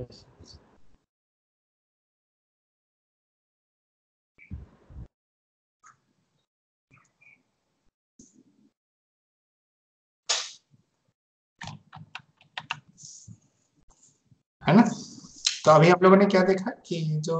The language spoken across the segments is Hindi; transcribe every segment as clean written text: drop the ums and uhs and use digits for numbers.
यस। है ना। तो अभी आप लोगों ने क्या देखा कि जो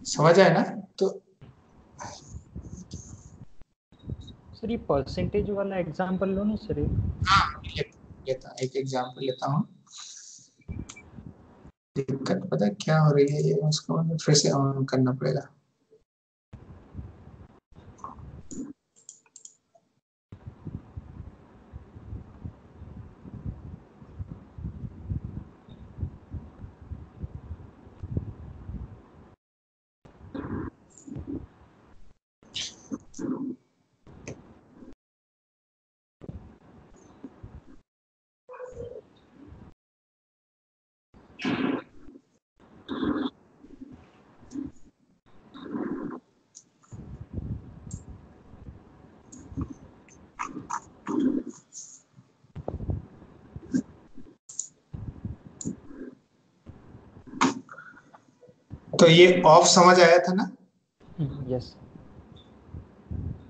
समझ आए ना। तो सर ये परसेंटेज वाला एग्जांपल लो ना सर। हाँ, एक एग्जांपल लेता हूँ। दिक्कत पता है क्या हो रही है, ये उसको मुझे फिर से ऑन करना पड़ेगा। तो ये ऑफ समझ आया था ना। यस।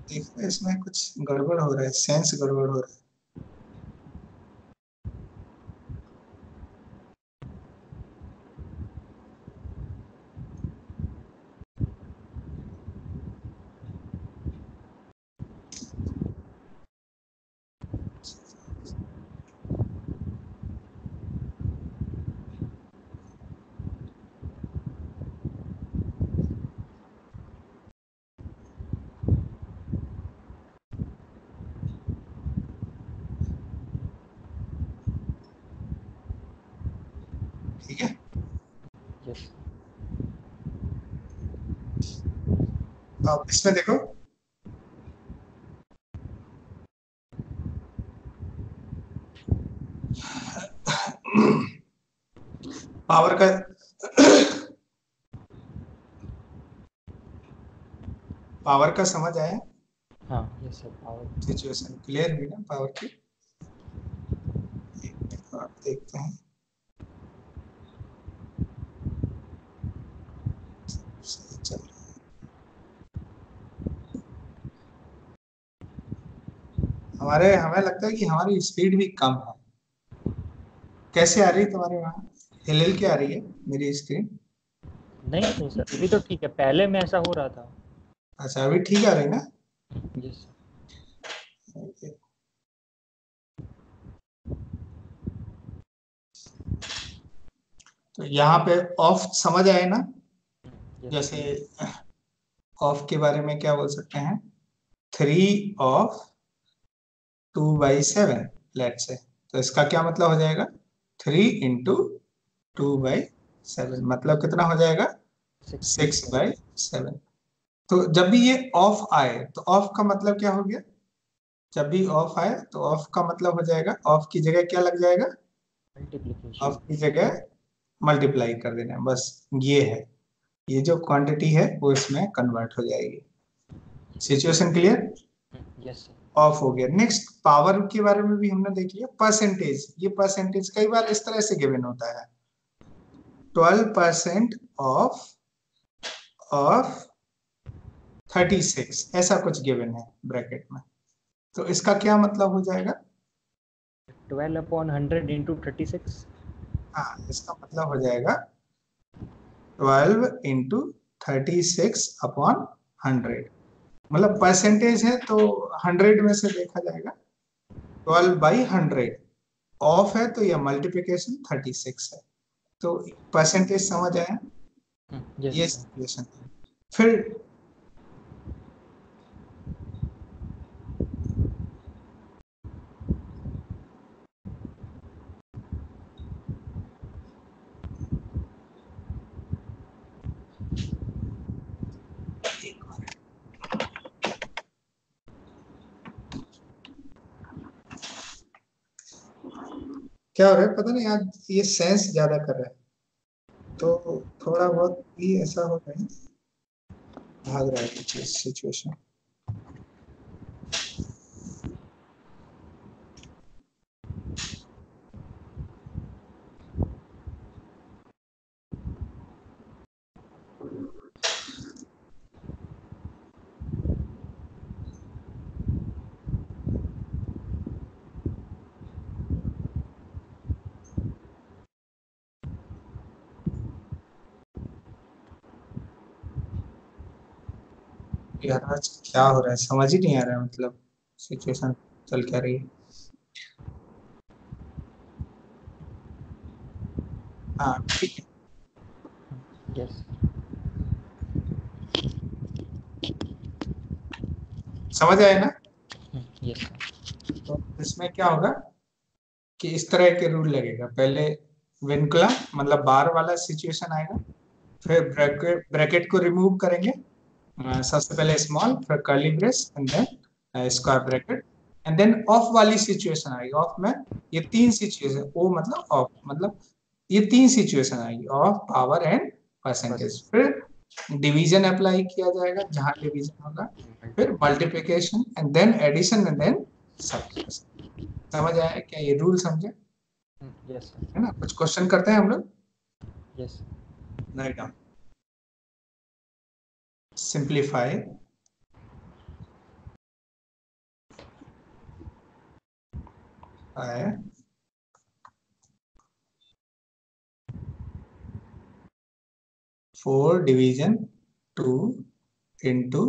देखो इसमें कुछ गड़बड़ हो रहा है, सेंस गड़बड़ हो रहा है। ठीक है। यस। तो अब इसमें देखो, पावर का पावर का समझ आया। हाँ yes sir. Power. Situation clear हुई ना पावर की। एक मिनट और देखते हैं। सही चल रहा है। हमें लगता है कि हमारी स्पीड भी कम है। कैसे आ रही है तुम्हारे वहाँ, हिल के आ रही है मेरी स्क्रीन। नहीं नहीं सर, अभी तो ठीक है, पहले में ऐसा हो रहा था। अच्छा अभी ठीक आ रही है ना। Yes sir. तो यहाँ पे ऑफ समझ आए ना। यस। जैसे ऑफ के बारे में क्या बोल सकते हैं, 3/2/7 लेट से। तो इसका क्या मतलब हो जाएगा, 3 × 2/7 मतलब कितना हो जाएगा, 6/7। तो जब भी ये ऑफ आए तो ऑफ का मतलब क्या हो गया, जब भी ऑफ आए तो ऑफ का मतलब हो जाएगा, ऑफ की जगह क्या लग जाएगा, मल्टीप्लीकेशन। ऑफ की जगह मल्टीप्लाई कर देना है, बस ये है। ये जो क्वांटिटी है वो इसमें कन्वर्ट हो जाएगी। Situation clear. Yes sir. Of हो गया। नेक्स्ट पावर के बारे में भी हमने देख लिया, परसेंटेज। ये परसेंटेज कई बार इस तरह से गिवन होता है, 12% ऑफ ऑफ 36, ऐसा कुछ गिवन है ब्रैकेट में। तो इसका क्या मतलब हो जाएगा, 12/100 इंटू 36। हाँ इसका मतलब हो जाएगा 12 × 36/100। मतलब परसेंटेज है तो 100 में से देखा जाएगा, 12/100। ऑफ है तो यह मल्टीप्लिकेशन 36 है। तो परसेंटेज समझ आया। यस ये सर। सिचुएशन। फिर क्या हो रहा है पता नहीं, आज ये सेंस ज्यादा कर रहा है। तो थोड़ा बहुत भी ऐसा हो रहा है, भाग रहा है कुछ सिचुएशन। यार आज क्या हो रहा है समझ ही नहीं आ रहा है, मतलब सिचुएशन चल क्या रही है। हाँ ठीक है। यस। समझ आया ना। यस। तो इसमें क्या होगा कि इस तरह के रूल लगेगा। पहले विनकुलम मतलब बार वाला सिचुएशन आएगा, फिर ब्रैकेट ब्रैकेट को रिमूव करेंगे। सबसे पहले स्मॉल, फिर curly brace and then square bracket, and then of वाली सिचुएशन आएगी। ऑफ में ये तीन सिचुएशन, ओ मतलब ऑफ मतलब ये तीन सिचुएशन आएगी, ऑफ, पावर एंड परसेंटेज। फिर डिवीजन अप्लाई किया जाएगा जहां डिवीजन होगा, फिर multiplication and then addition and then subtraction. समझ आया क्या, ये रूल समझे यस। है ना। कुछ क्वेश्चन करते हैं हम लोग। यस। राइट डाउन, सिंप्लीफाई है 4 division 2 into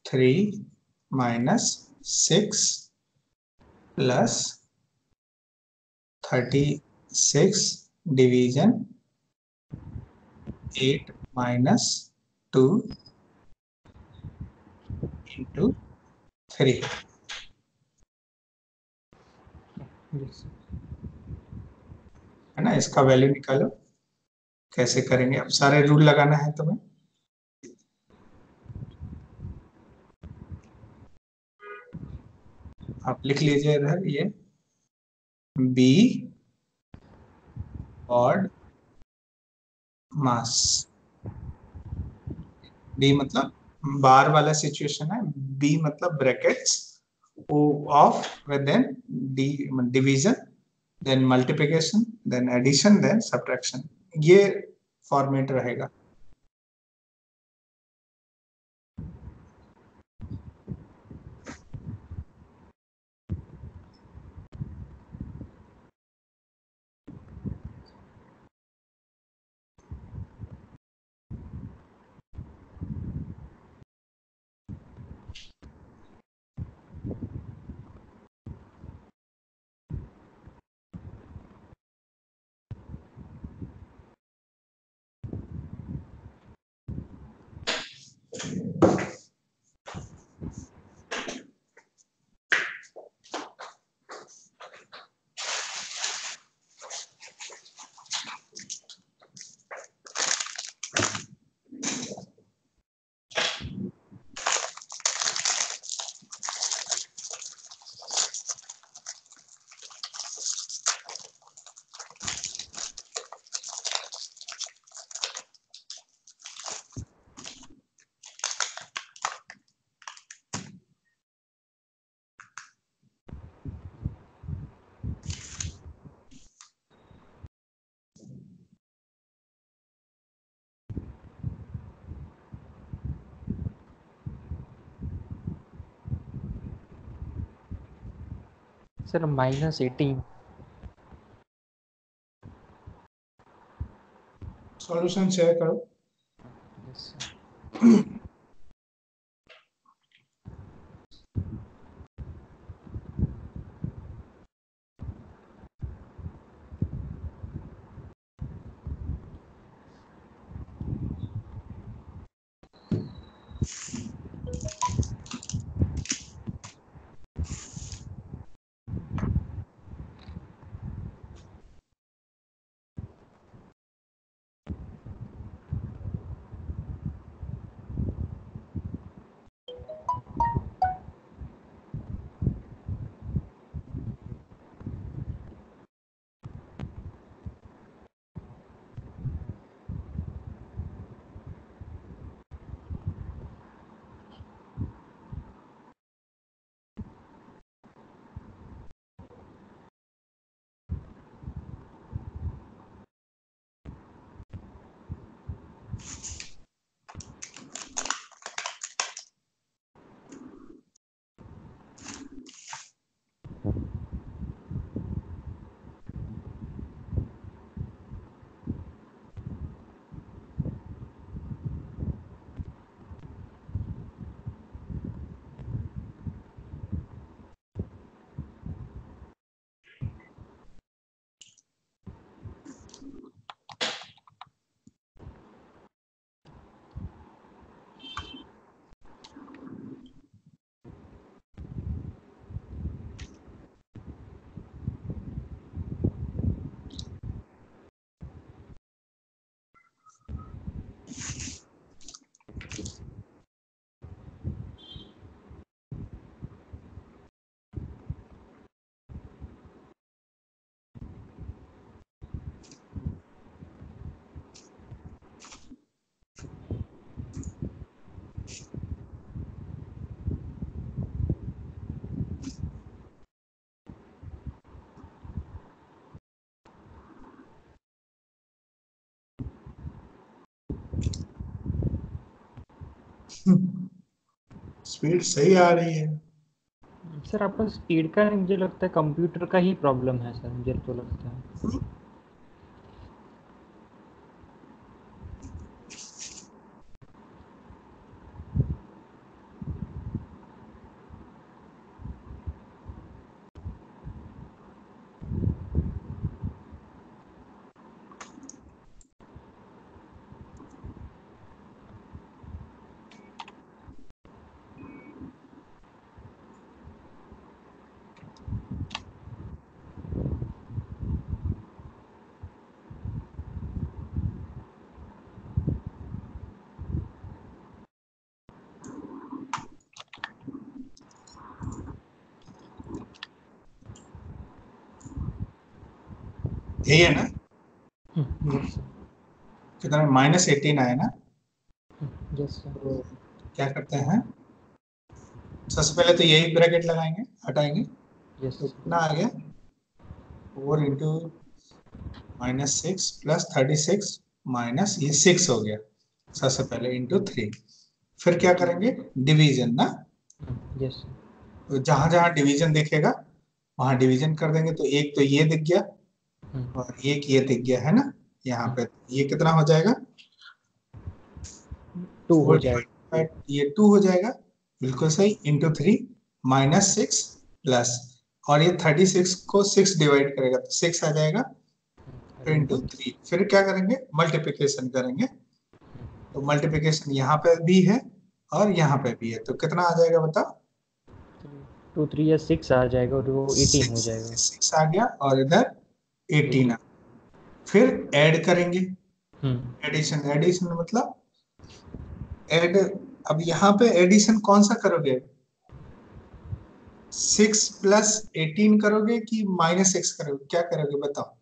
3 minus 6 plus 36 division 8 minus 2 into 3 yes. है ना। इसका वैल्यू निकालो। कैसे करेंगे, अब सारे रूल लगाना है तुम्हें। आप लिख लीजिए इधर ये बी ऑड मास। बी मतलब बार वाला सिचुएशन है, बी मतलब brackets, O of with then D division, then multiplication, then addition, then subtraction. ये फॉर्मेट रहेगा। सर -18। सॉल्यूशन शेयर करो। यस। स्पीड सही आ रही है। सर आपका स्पीड का नहीं, मुझे लगता है कंप्यूटर का ही प्रॉब्लम है सर, मुझे तो लगता है। यही है ना? Yes sir. कितना? -18 आया ना? Yes sir. तो क्या करते हैं, सबसे पहले तो यही ब्रैकेट लगाएंगे, हटाएंगे। यस तो सर। कितना आ गया? 4 × -6 + 36 माइनस ये 6 हो गया सबसे पहले, × 3। फिर क्या करेंगे? डिवीजन ना। Yes sir. तो जहां जहां डिवीजन दिखेगा वहां डिवीजन कर देंगे। तो एक तो ये दिख गया और एक ये दिख गया, है ना? यहाँ पे ये कितना हो जाएगा? 2 हो 4 जाएगा। डिवाइडेड बाय ये 2 हो जाएगा, बिल्कुल सही, × 3 -6 प्लस, और ये 36 को 6 डिवाइड करेगा तो 6 आ जाएगा, फिर × 3। फिर क्या करेंगे? मल्टीप्लिकेशन करेंगे। तो मल्टीप्लिकेशन यहाँ पे भी है और यहाँ पे भी है, तो कितना आ जाएगा बताओ? 2 3 या 6 आ जाएगा और वो 18 हो 6 जाएगा। 6 आ गया और इधर 18 18। आ। फिर ऐड करेंगे। हम्म। एडिशन, एडिशन मतलब ऐड। अब यहाँ पे एडिशन कौन सा करोगे? 6 + 18 करोगे कि -6 करोगे? क्या करोगे बताओ?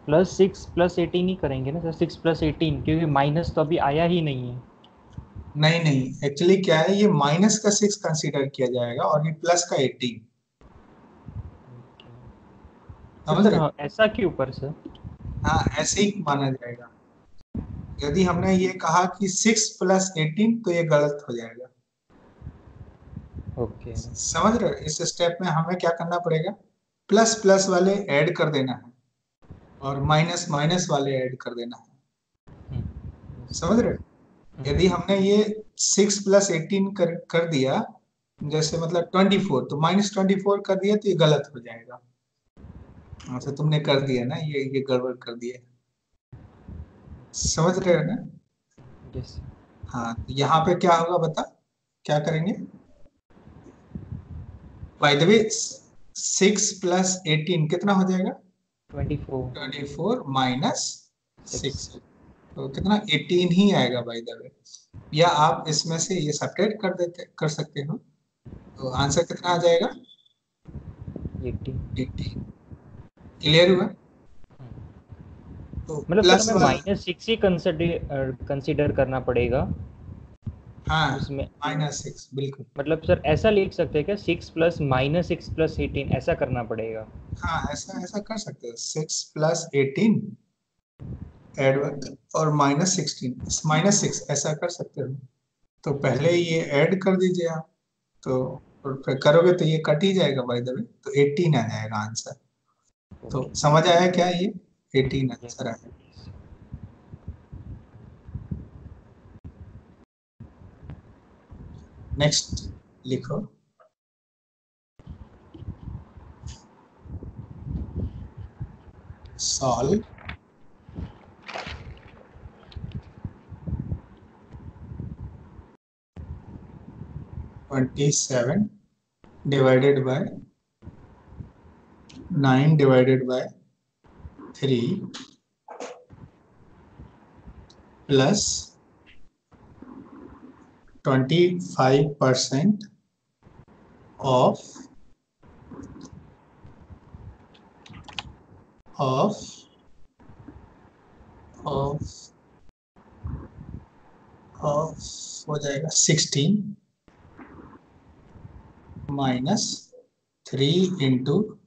+6 +18 ही करेंगे ना सर, 6 +18, क्योंकि माइनस तो अभी आया ही नहीं है। नहीं नहीं, एक्चुअली क्या है, ये माइनस का 6 कंसीडर किया जाएगा और ये प्लस का 18। तो समझ सर रहे हो? ऐसा क्यों पर सर? हाँ, ऐसे ही माना जाएगा। यदि हमने ये कहा कि 6 + 18 तो ये गलत हो जाएगा। ओके। समझ रहे हो? इस स्टेप में हमें क्या करना पड़ेगा? प्लस प्लस वाले ऐड कर देना है और माइनस माइनस वाले ऐड कर देना है। समझ रहे हो? यदि हमने ये 6 + 18 कर दिया, जैसे मतलब 24, तो -24 कर दिया तो ये गलत हो जाएगा। अच्छा, तुमने कर दिया ना, ये गड़बड़ कर दिया। समझ रहे हो ना? यस। हाँ, तो यहाँ पे क्या होगा बता, क्या करेंगे? बाय द वे, 6 + 18 कितना हो जाएगा? 24। 24 -6। 6। तो कितना? 18 ही आएगा बाय द वे। या आप इसमें से ये सब्ट्रैक्ट कर सकते हो। तो आंसर कितना आ जाएगा? 18। 18। क्लियर हुआ? तो मतलब सर प्लस हमें वाला, -6 ही कंसिडर करना पड़ेगा हाँ, उसमें। -6 बिल्कुल। मतलब सर ऐसा लिख सकते हैं क्या, 6 प्लस -6 + 18 ऐसा करना पड़ेगा? हाँ, ऐसा ऐसा कर सकते हो, 6 + 18 एड और -16 -6 ऐसा कर सकते हो। तो पहले ये ऐड कर दीजिए आप। तो और फिर करोगे तो ये कट ही जाएगा बाय द वे, तो 18 आ जाएगा आंसर। तो ओके। समझ आया क्या ये? 18 आंसर आया। नेक्स्ट लिखो। Solve 27 divided by 9 divided by 3 plus 25% of हो जाएगा 16 minus 3 into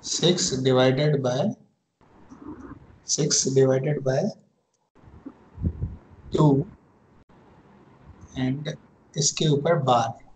6 divided by 2 and इसके ऊपर बार।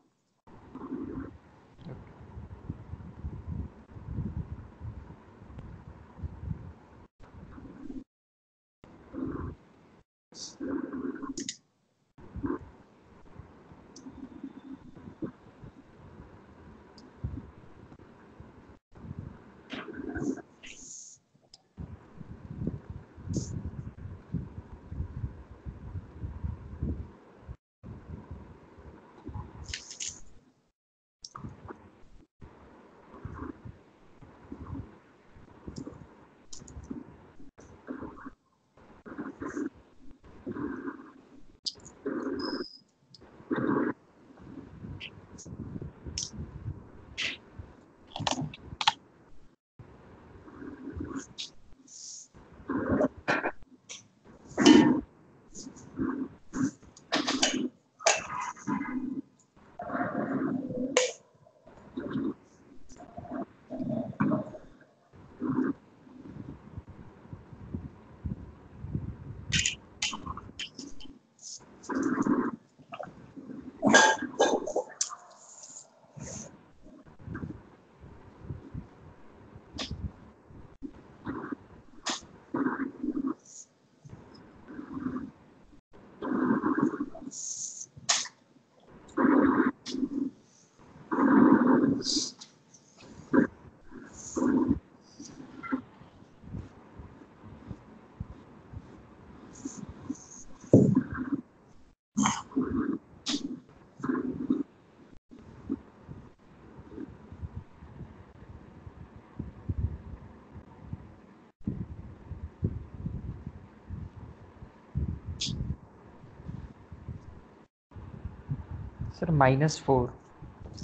सर -4।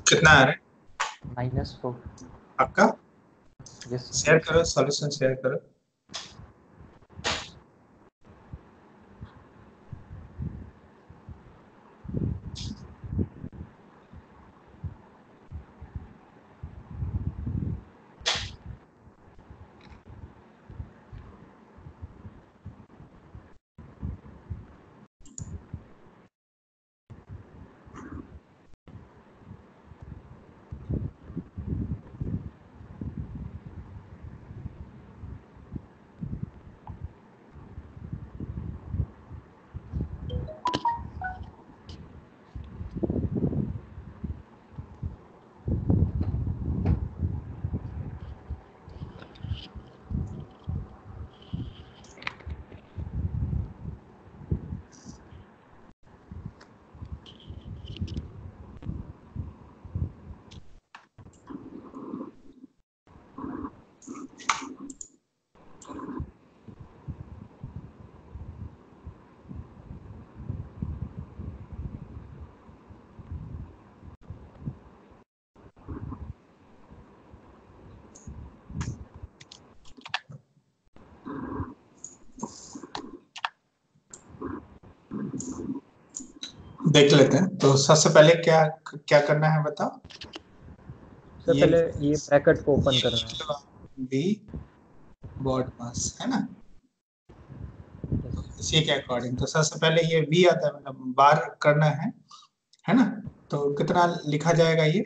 कितना आ रहा है -4। आपका? यस शेयर करो, सॉल्यूशन शेयर करो। देख लेते हैं। तो सबसे पहले क्या क्या करना है बताओ। सर पहले ये ब्रैकेट को ओपन करना है। बी बॉड मास है ना, तो इसी के अकॉर्डिंग तो सबसे पहले ये v आता है, मतलब बार करना है ना। तो कितना लिखा जाएगा ये?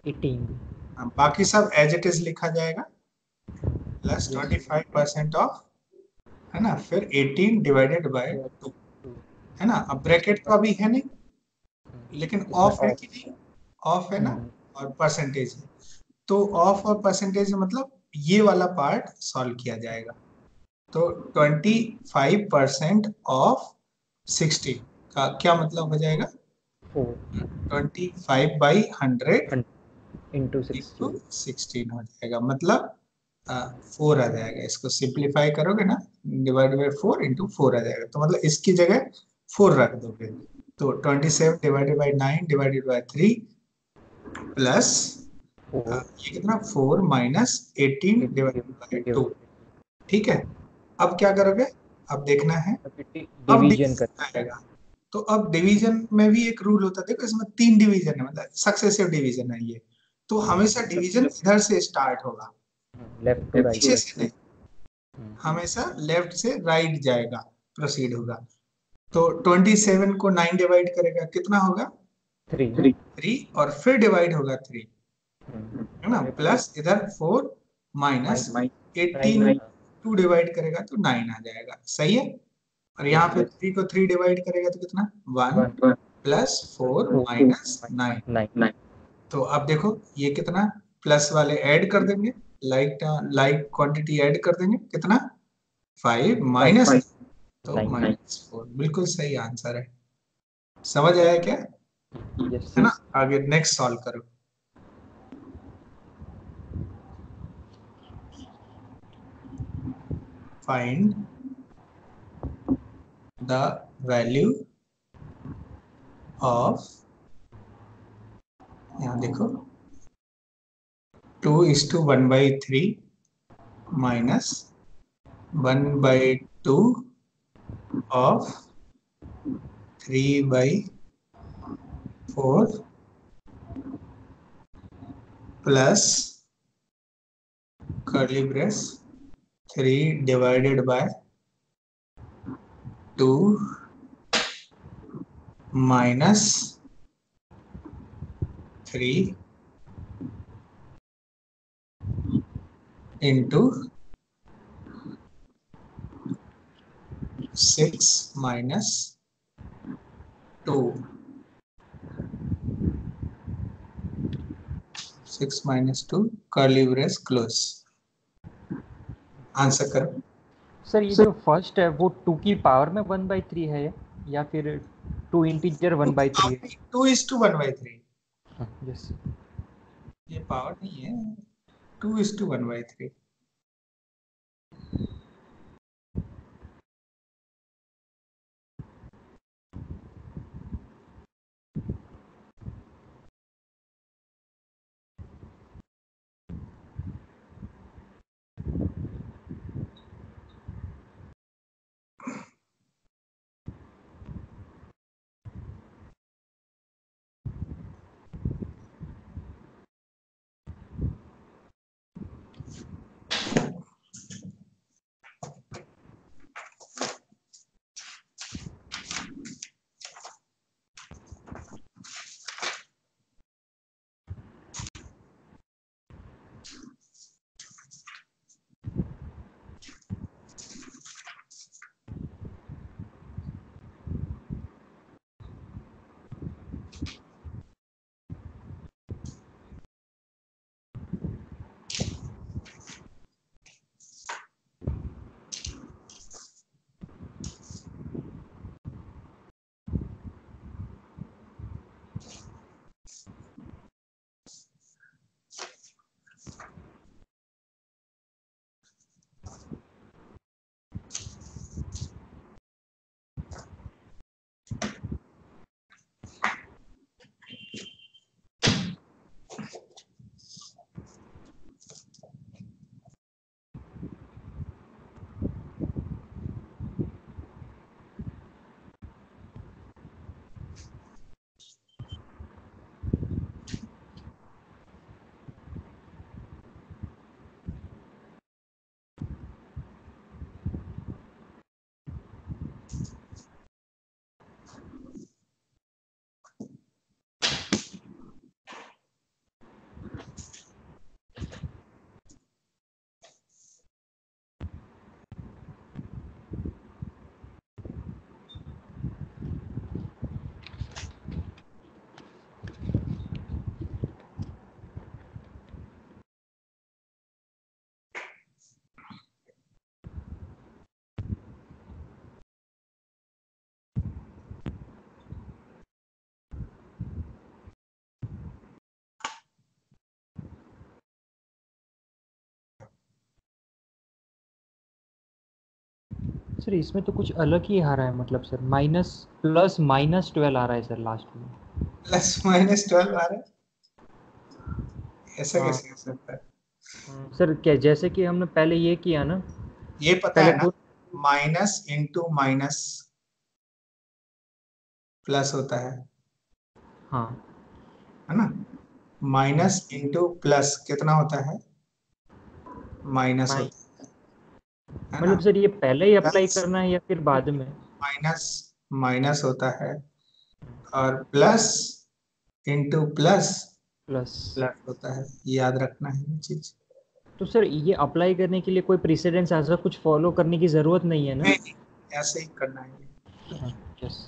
18। बाकी सब एज इट इज लिखा जाएगा, प्लस 25% ऑफ, है ना, फिर 18 डिवाइडेड बाय 2, है ना। अब ब्रैकेट तो अभी है नहीं, लेकिन ऑफ है कि नहीं? ऑफ है ना, और परसेंटेज है। तो ऑफ और परसेंटेज मतलब ये वाला पार्ट सॉल्व किया जाएगा। तो 25% ऑफ 60 का क्या मतलब हो जाएगा? 25/100 इंटू इंटू 16। 16 हो जाएगा, मतलब 4 आ जाएगा। इसको सिंप्लीफाई करोगे ना, डिवाइड बाय 4 इंटू 4 आ जाएगा। तो मतलब इसकी जगह 4 रख दोगे तो 27 divided by 9 divided by 3 plus ये कितना 4 माइनस 18 डिवाइडेड बाई 2। ठीक है, अब क्या करोगे, अब देखना है, अब डिवीजन कर। डिवीजन आएगा। तो अब डिवीजन में भी एक रूल होता है, देखो इसमें 3 डिवीजन है, मतलब सक्सेसिव डिवीजन है ये, तो हमेशा डिवीजन इधर से स्टार्ट होगा, लेफ्ट टू राइट। पीछे से नहीं, हमेशा लेफ्ट से राइट जाएगा, प्रोसीड होगा। तो 27 को 9 डिवाइड करेगा कितना होगा 3। 3, और फिर डिवाइड होगा 3, है ना, प्लस इधर 4 माइनस 18 2 डिवाइड करेगा तो 9 आ जाएगा, सही है। और यहाँ पे 3 को 3 डिवाइड करेगा तो कितना 1 प्लस 4 माइनस 9। 9। तो अब देखो ये कितना, प्लस वाले ऐड कर देंगे, लाइक लाइक क्वांटिटी ऐड कर देंगे, कितना 5 माइनस, तो -4, बिल्कुल सही आंसर है। समझ आया क्या, है ना। आगे नेक्स्ट सॉल्व करो। फाइंड द वैल्यू ऑफ, यहाँ देखो 2:1/3 minus 1/2 of 3/4 plus curly brace 3 divided by 2 minus 3 into 6 minus 2, 6 minus 2 curly brace close. Answer करो। सर ये जो फर्स्ट है वो 2 की पावर में 1/3 है या फिर 2 इंटीजर 1/3 है? 2:1/3, यस। ये पावर नहीं है, 2:1/3। सर इसमें तो कुछ अलग ही आ रहा है, मतलब सर माइनस प्लस माइनस 12 आ रहा है सर लास्ट में। +-12 आ रहा है, ऐसा हाँ। कैसे हो सकता है? सर क्या, जैसे कि हमने पहले ये किया ना, ये पता पहले है ना, दो। माइनस इंटू माइनस प्लस होता हाँ। है ना? माइनस इंटू प्लस कितना होता है? माइनस माइ होता है ना? मतलब सर ये पहले ही अप्लाई प्लस करना है या फिर बाद में? माइनस माइनस होता है, और plus into plus plus. Plus होता है, याद रखना है ये चीज। तो सर ये अप्लाई करने के लिए कोई प्रेसिडेंस ऐसा कुछ फॉलो करने की ज़रूरत नहीं है ना? नहीं नहीं, ऐसे ही करना है ये। हाँ। यस।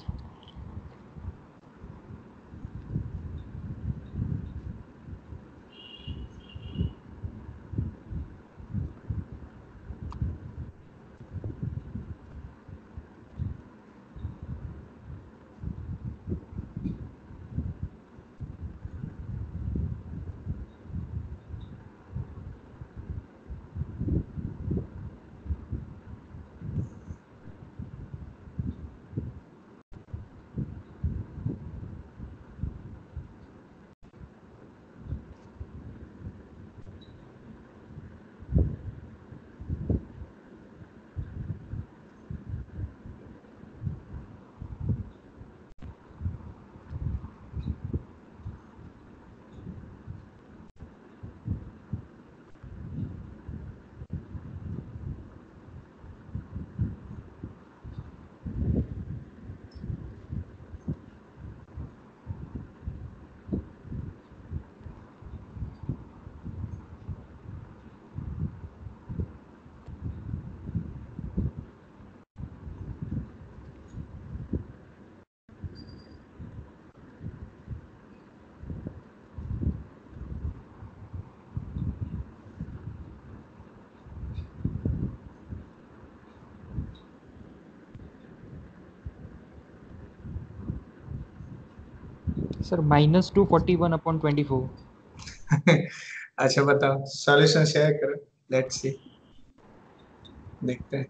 सर -241/24। अच्छा बताओ, सॉल्यूशन शेयर करो, लेट्स सी, देखते हैं।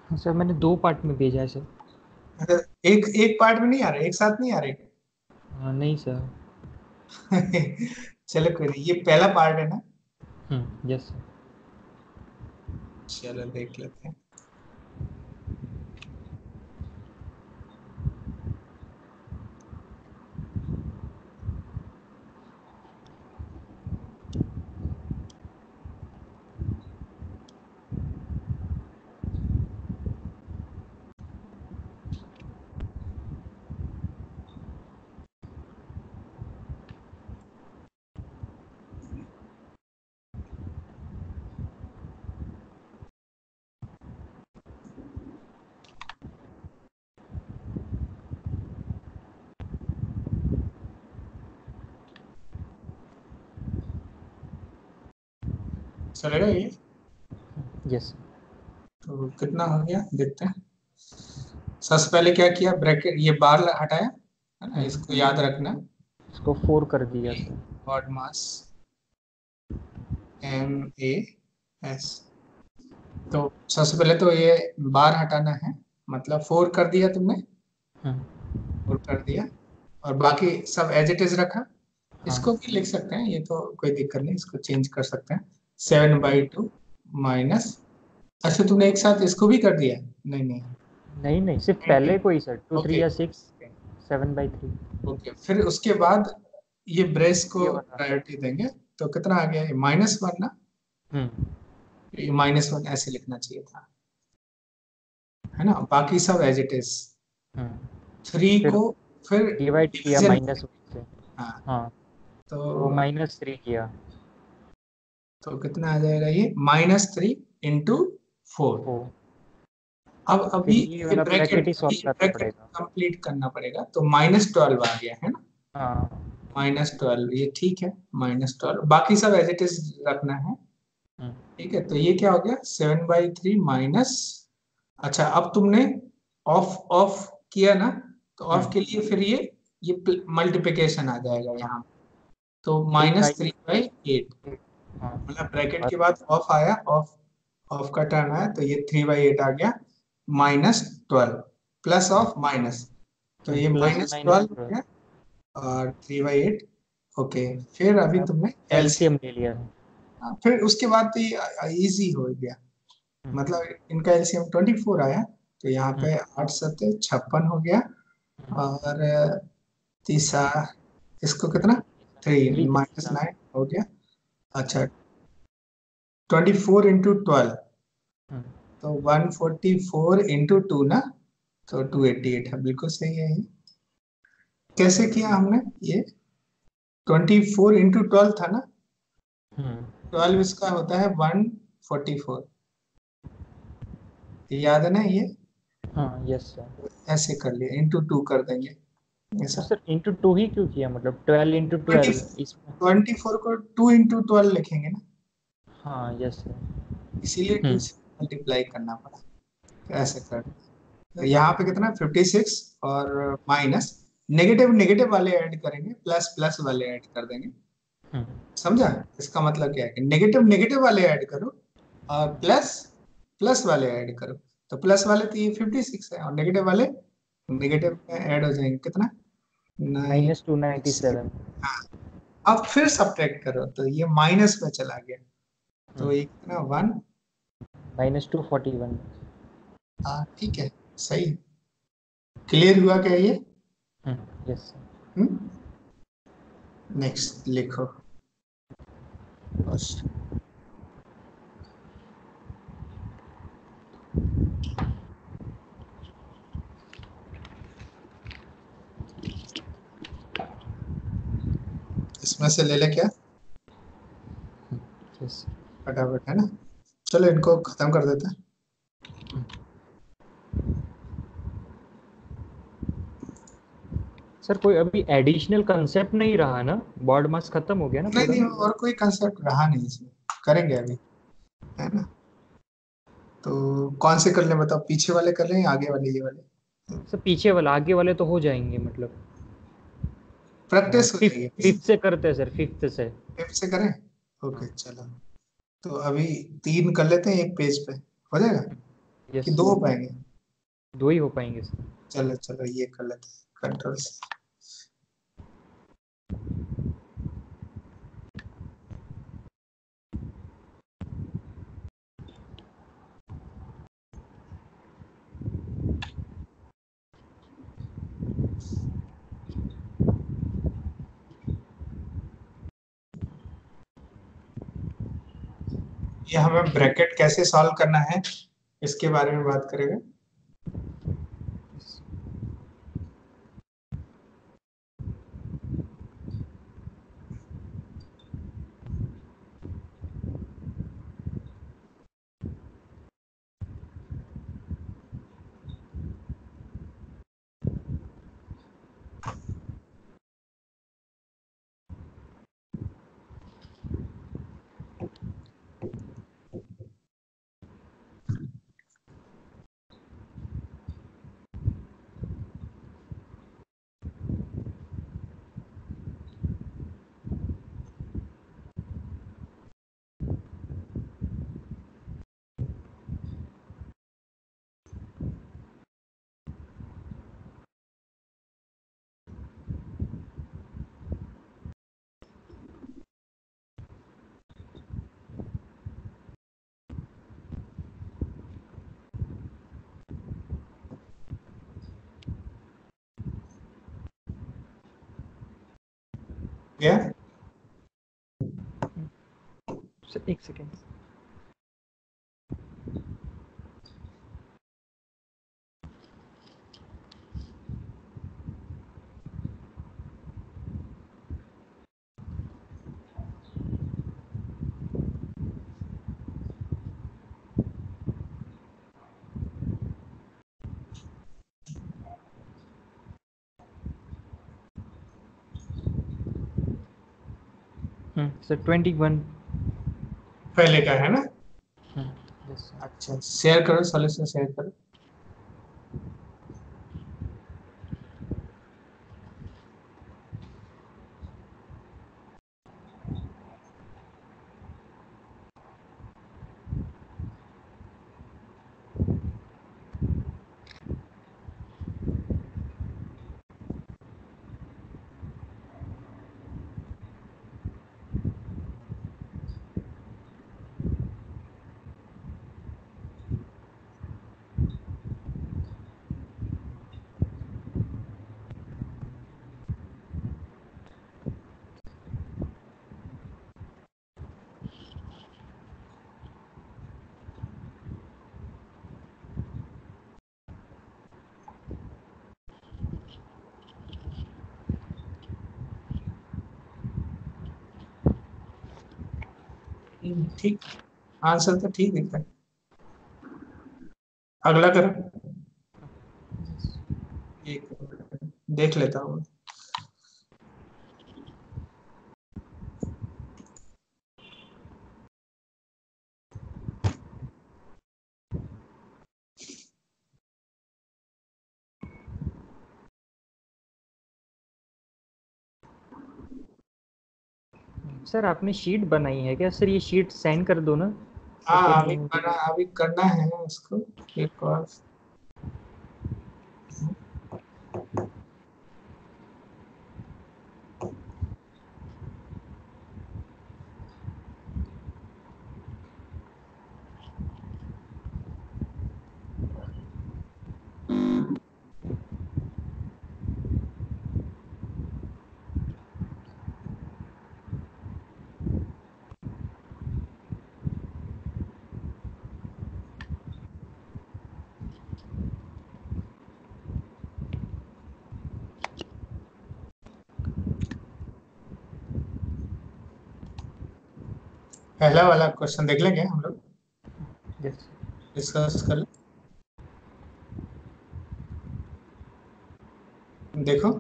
सर मैंने 2 पार्ट में भेजा है सर। अच्छा, एक एक पार्ट में नहीं आ रहा, एक साथ नहीं आ रहे? हाँ नहीं सर। चलो कोई नहीं, ये पहला पार्ट है ना? Yes sir. चलो देख लेते हैं। चलेगा ये? यस। तो कितना हो गया देखते हैं। सबसे पहले क्या किया, ब्रैकेट ये बार हटाया, है ना? इसको याद रखना। इसको 4 कर दिया ये सर। ऑड मास MAS। तो सबसे पहले तो ये बार हटाना है, मतलब 4 कर दिया तुमने, हम्म। 4 कर दिया, और बाकी सब एज इट इज रखा। हाँ। इसको भी लिख सकते हैं, ये तो कोई दिक्कत नहीं, इसको चेंज कर सकते हैं। 7/2 माइनस अच्छा तुमने एक साथ इसको भी कर दिया? नहीं नहीं। नहीं नहीं, सिर्फ पहले को ही सर, 2 3 ओके या 6 7/3। ओके, फिर उसके बाद ये ब्रेस ये को वाला। प्रायोरिटी देंगे। तो कितना आ गया? ये -1 ना? हम्म। ये -1 ऐसे लिखना चाहिए था, है ना? बाकी सब एज इट इज। हम्म। 3 फिर को फिर डिवाइड किया डिवीजन -1 से। हाँ हाँ, तो तो -3 किया। कितना आ जाएगा? ये -3 × 4। 4। अब फिर अभी ये वाला ब्रैकेट ही सॉल्व करना ब्रैकेट पड़ेगा। कंप्लीट करना पड़ेगा। तो -12 आ गया है ना? हाँ। -12 ये ठीक है। -12 बाकी सब एज इट इज रखना है। हम्म। ठीक है, तो ये क्या हो गया? 7/3 माइनस। अच्छा अब तुमने ऑफ ऑफ किया ना, तो ऑफ हम्म। के लिए फिर ये मल्टीप्लिकेशन आ जाएगा हाँ, यहाँ। तो 3/8। -3/8, हाँ। मतलब ब्रैकेट और के बाद ऑफ आया, ऑफ ऑफ का टर्न आया, तो ये 3/8 आ गया। -12 प्लस ऑफ माइनस, तो ये प्लस -12 हो -12। गया और 3/8। ओके, फिर अभी अब तुमने एलसीएम। एलसीएम ले लिया है। फिर उसके बाद तो ये इजी हो गया। हम्म। मतलब इनका एलसीएम 24 आया, तो यहाँ हम्म। पे 8 सत्ते 56 हो गया। और तीसरा इसको कितना? 3 3 3। -9 हो गया। अच्छा 24 × 12, तो 144 × 2 ना, तो 288 है, बिल्कुल सही है ये। कैसे किया हमने ये? 24 × 12 था ना, 12 इसका होता है 144, याद है ना ये? हाँ, यस सर। ऐसे कर लिया, × 2 कर देंगे तो ऐसा। सर इंटू 2 ही क्यों किया, मतलब 12 × 12 इसमें। 24 को 2 × 12 लिखेंगे ना, हाँ, यस सर। इसीलिए 2 से मल्टीप्लाई करना पड़ा। तो ऐसे कर, तो यहाँ पे कितना? 56 और माइनस, नेगेटिव नेगेटिव वाले ऐड करेंगे, प्लस प्लस वाले ऐड कर देंगे। समझा? इसका मतलब क्या है कि नेगेटिव नेगेटिव वाले ऐड करो और प्लस प्लस वाले ऐड करो। तो प्लस वाले तो ये 56 है, और नेगेटिव वाले नेगेटिव में ऐड हो जाएंगे। कितना? 9। -297। हाँ, अब फिर सब्ट्रैक्ट करो, तो ये माइनस में चला गया, तो ये कितना? 1। -241। हाँ ठीक है, सही। क्लियर हुआ क्या ये? Yes sir. नेक्स्ट लिखो बस। इसमें से ले ले क्या, यस। फटाफट, है ना? चलो इनको खत्म कर देते हैं। सर कोई अभी एडिशनल कंसेप्ट नहीं रहा ना, बॉड मास खत्म हो गया ना नहीं पूरा। नहीं, और कोई कंसेप्ट रहा नहीं इसमें, करेंगे अभी, है ना? तो कौन से कर लें बताओ, पीछे वाले कर लें या आगे वाले, ये वाले? सर पीछे वाला, आगे वाले तो हो जाएंगे मतलब। प्रैक्टिस हो फिफ्थ जाएगी। फिफ्थ से करते हैं सर, फिफ्थ से। फिफ्थ से करें? ओके चलो, तो अभी 3 कर लेते हैं एक पेज पे, हो जाएगा? कि यस। 2 हो पाएंगे? 2 ही हो पाएंगे सर। चलो चलो ये कर लेते हैं, कंट्रोल से। ये हमें ब्रैकेट कैसे सॉल्व करना है, इसके बारे में बात करेंगे। गया? सर एक सेकेंड। सर 21। पहले का है ना? Yes sir. अच्छा, शेयर करो, सॉल्यूशन शेयर करो। ठीक, आंसर तो ठीक दिखता है। अगला करो। एक देख लेता हूँ। सर आपने शीट बनाई है क्या सर? ये शीट सेंड कर दो ना, तो फिर हाँ, अभी मैं बना, अभी करना है उसको। एक और। पहला वाला क्वेश्चन देख लेंगे हम लोग, यस। डिस्कस कर ले। देखो,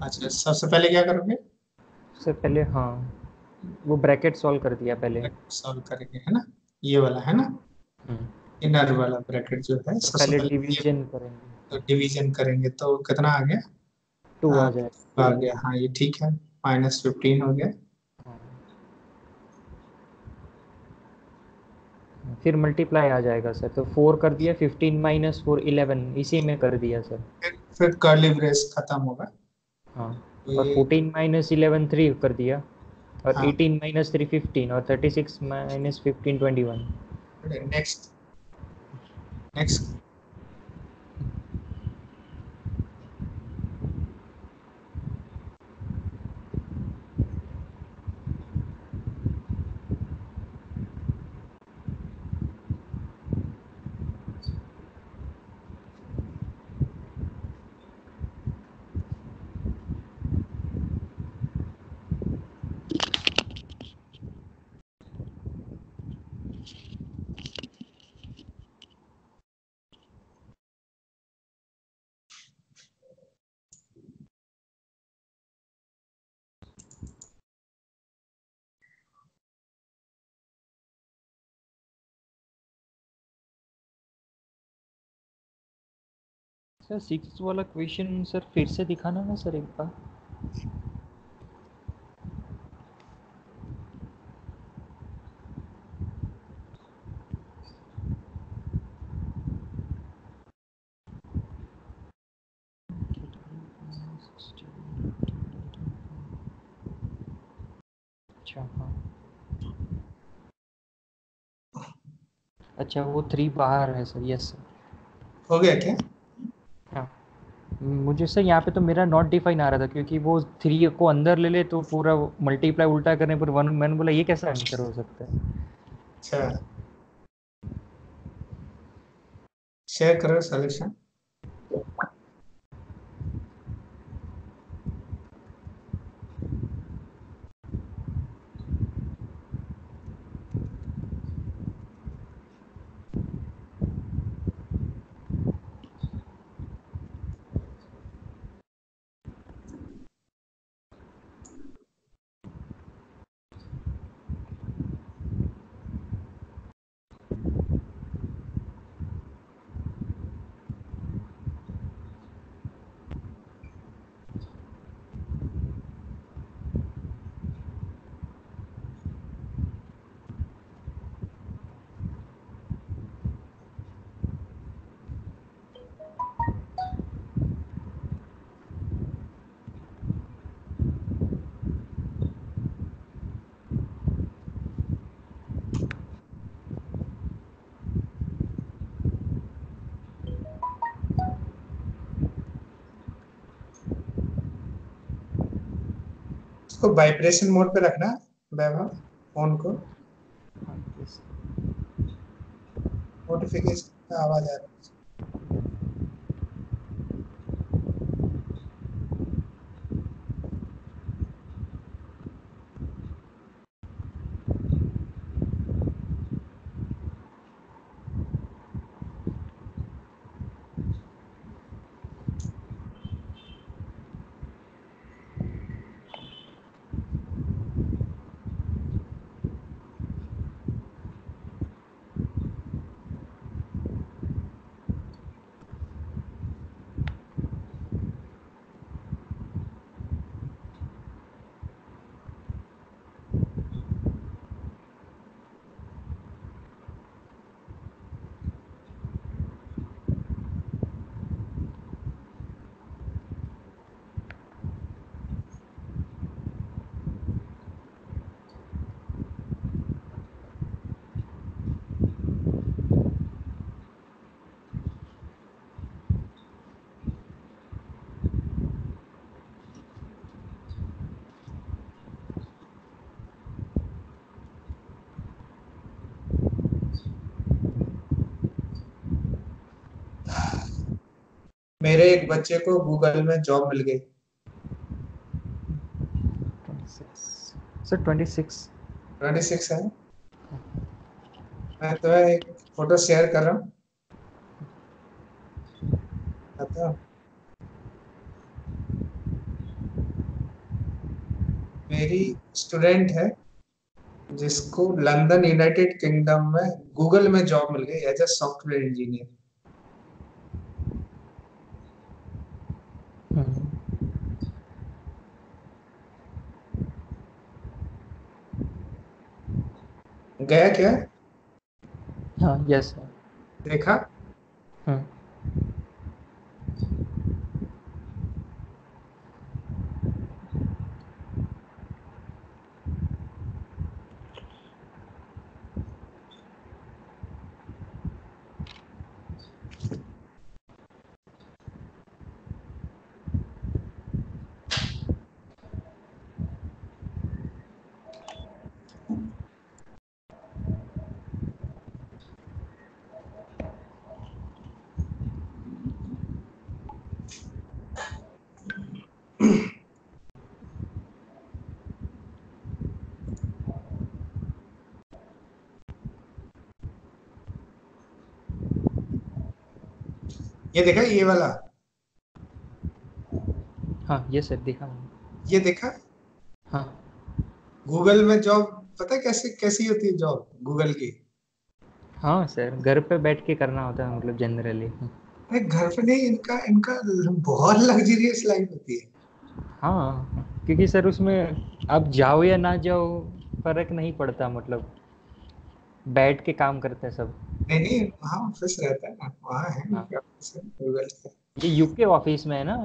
अच्छा सबसे पहले क्या करोगे? सर पहले हाँ, वो ब्रैकेट सॉल्व कर दिया पहले। सॉल्व करेंगे, है ना? ये वाला है ना, हम्म, इनर वाला ब्रैकेट जो है, तो सबसे पहले पहले ये डिवीजन करेंगे। डिवीजन करेंगे तो कितना आ गया? 2 आ हाँ, जाएगा। आ गया। हाँ, ये ठीक है। -15 हो गया। हाँ, फिर मल्टीप्लाई आ जाएगा सर, तो 4 कर दिया, 15 - 4 11, इसी में कर दिया सर। फिर कर्ली ब्रेस खत्म होगा। हाँ, तो और ये, 14 - 11 3 कर दिया, और हाँ, 18 - 3 15, और 36 - 15 21। Next, next. सर 6 वाला क्वेश्चन सर फिर से दिखाना ना सर एक बार। अच्छा हाँ, अच्छा वो 3 बाहर है सर। Yes sir. हो गया क्या? हाँ मुझे सर यहाँ पे तो मेरा नॉट डिफाइन आ रहा था, क्योंकि वो 3 को अंदर ले ले तो पूरा मल्टीप्लाई उल्टा करने पर 1, मैंने बोला ये कैसा आंसर हो सकता है। अच्छा, शेयर करो सॉल्यूशन। इसको वाइब्रेशन मोड पे रखना वैभव, फोन को। हाँ, yes। नोटिफिकेशन का आवाज आ रहा है। मेरे एक बच्चे को गूगल में जॉब मिल गई। 26 सर, 26। 26 है। मैं तुम्हें एक फोटो शेयर कर रहा हूँ, बताओ। मेरी स्टूडेंट है जिसको लंदन यूनाइटेड किंगडम में गूगल में जॉब मिल गई एज ए सॉफ्टवेयर इंजीनियर। गया क्या? हाँ, यस सर। देखा? हम्म। ये देखा ये वाला? हाँ, यस सर, देखा मैंने। ये देखा? हाँ। गूगल में जॉब, पता है कैसे कैसी होती है जॉब गूगल की? हाँ सर, घर पे बैठ के करना होता है मतलब जनरली। अरे घर पे नहीं, इनका इनका बहुत लग्जरियस लाइफ होती है। हाँ, क्योंकि सर उसमें आप जाओ या ना जाओ फर्क नहीं पड़ता, मतलब बैठ के काम करते हैं सब। नहीं नहीं, वहाँ ऑफिस रहता है ना, वहाँ है हाँ, उनके ऑफिस है गूगल के। ये यूके ऑफिस में है ना।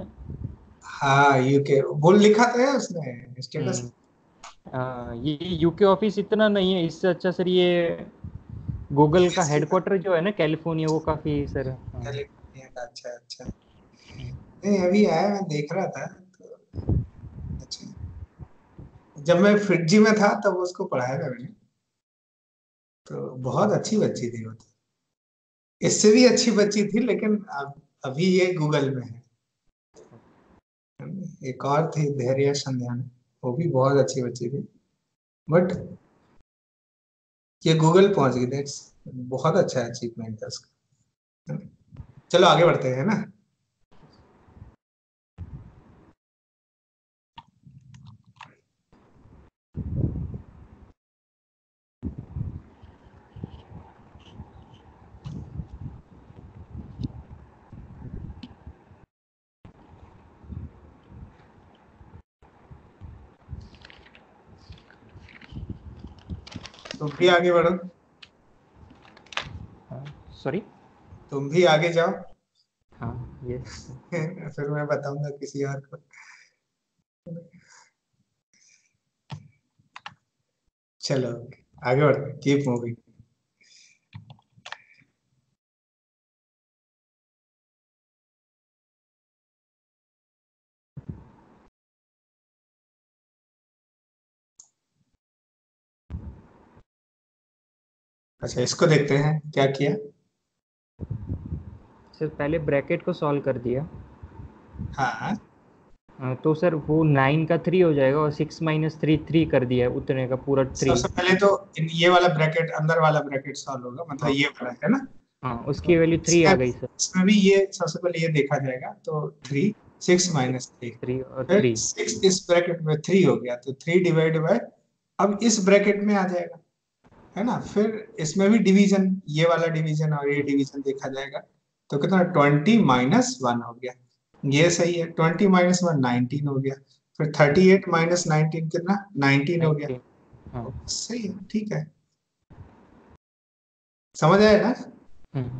हाँ यूके, बोल लिखा था है उसने स्टेटस। हम्म। हाँ, ये यूके ऑफिस इतना नहीं है, इससे अच्छा सर ये गूगल का यूएसए का, हेडक्वार्टर जो है ना कैलिफोर्निया, वो काफ़ी सर। हाँ। कैलिफोर्निया का। अच्छा अच्छा। नहीं अभी आया, मैं देख रहा था तो अच्छा। जब मैं फिटजी में था तब उसको पढ़ाया था मैंने, तो बहुत अच्छी बच्ची थी वो तो। इससे भी अच्छी बच्ची थी, लेकिन अब अभी ये गूगल में है। एक और थी धैर्य संध्या, वो भी बहुत अच्छी बच्ची थी, बट ये गूगल पहुंच गई, दैट्स बहुत अच्छा अचीवमेंट है उसका। चलो आगे बढ़ते हैं ना। तुम भी आगे बढ़ो, सॉरी। तुम भी आगे जाओ। हाँ, यस। फिर मैं बताऊंगा किसी और को। चलो आगे बढ़ते, कीप मूविंग। अच्छा इसको देखते हैं क्या किया। सर पहले ब्रैकेट को सॉल्व कर दिया। हाँ, तो सर वो 9 का 3 हो जाएगा, और 6 माइनस 3 3 कर दिया है उतने का पूरा 3। सबसे पहले तो ये वाला ब्रैकेट, अंदर वाला ब्रैकेट सॉल्व होगा, मतलब हाँ। ये वाला है ना। हाँ, तो उसकी वैल्यू 3 आ इसमें गई सर। इसमें भी ये सबसे पहले ये देखा जाएगा, तो 3, 6 - 3, 3 और फिर 3। 6 इस ब्रैकेट में 3 हो गया, तो 3 डिवाइड बाय, अब इस ब्रैकेट में आ जाएगा, है ना। फिर इसमें भी डिवीजन, ये वाला डिवीजन और ये डिवीजन देखा जाएगा, तो कितना 20 - 1 हो गया, ये सही है। 20 - 1 19 हो गया। फिर 38 - 19 कितना 19 हो गया। 19। हाँ। सही है, ठीक है, समझ आया ना।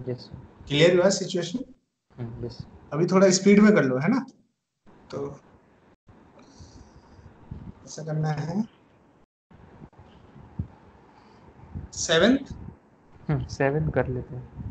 यस। क्लियर हुआ सिचुएशन। यस। अभी थोड़ा स्पीड में कर लो, है ना। तो ऐसा करना है। 7th। 7 कर लेते हैं।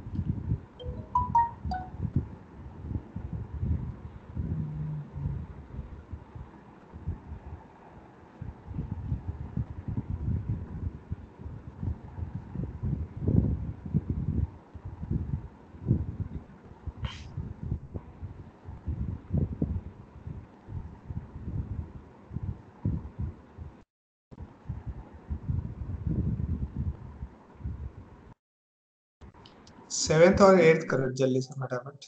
7th और 8th करो जल्दी से फटाफट।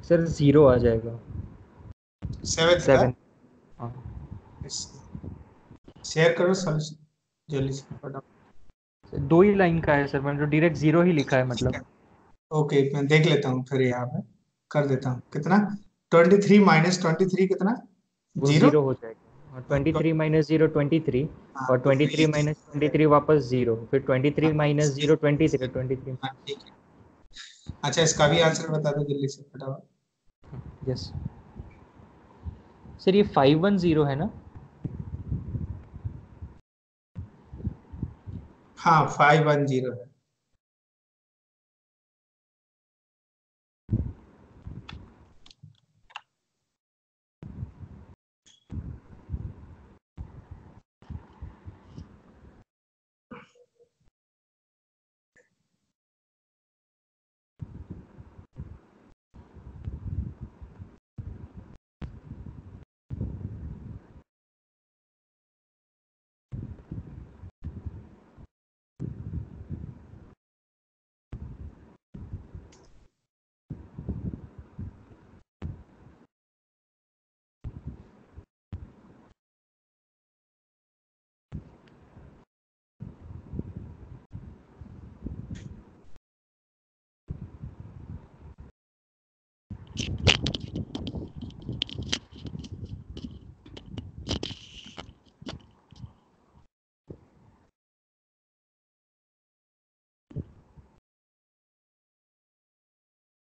सर 0 आ जाएगा। 7th का 7। हाँ। शेयर करो सॉल्यूशन जल्दी से फटाफट। सर 2 ही लाइन का है सर, मैंने तो डायरेक्ट 0 ही लिखा है ठीक मतलब। है, ओके मैं देख लेता हूँ, फिर यहाँ पे कर देता हूँ। कितना 23 - 23 कितना वो 0। 0 हो जाएगा, और 23 माइनस 0 23। हाँ और तो फिर 23 माइनस 23 वापस 0, फिर 23 हाँ, माइनस 0 23 23। हाँ, ठीक है। अच्छा इसका भी आंसर बता दो जल्दी से फटाफट। यस सर, ये 510 है ना। हाँ 510 है।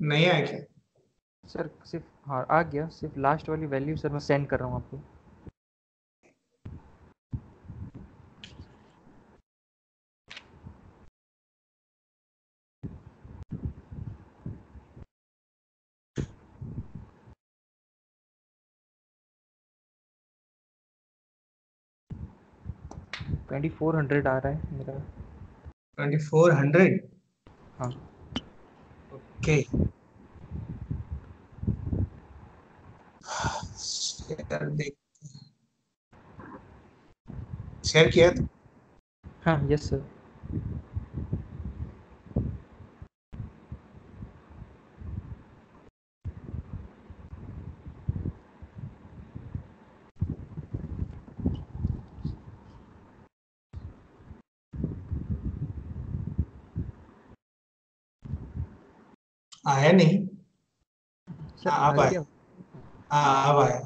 नहीं आया क्या? सर सिर्फ हाँ आ गया, सिर्फ लास्ट वाली वैल्यू सर मैं सेंड कर रहा हूँ आपको। $2400 आ रहा है मेरा। 2400। हाँ ओके, शेयर देख, शेयर किया तो हाँ यस सर। आया नहीं। सर हाँ आ अब आया। गया। हाँ अब आया।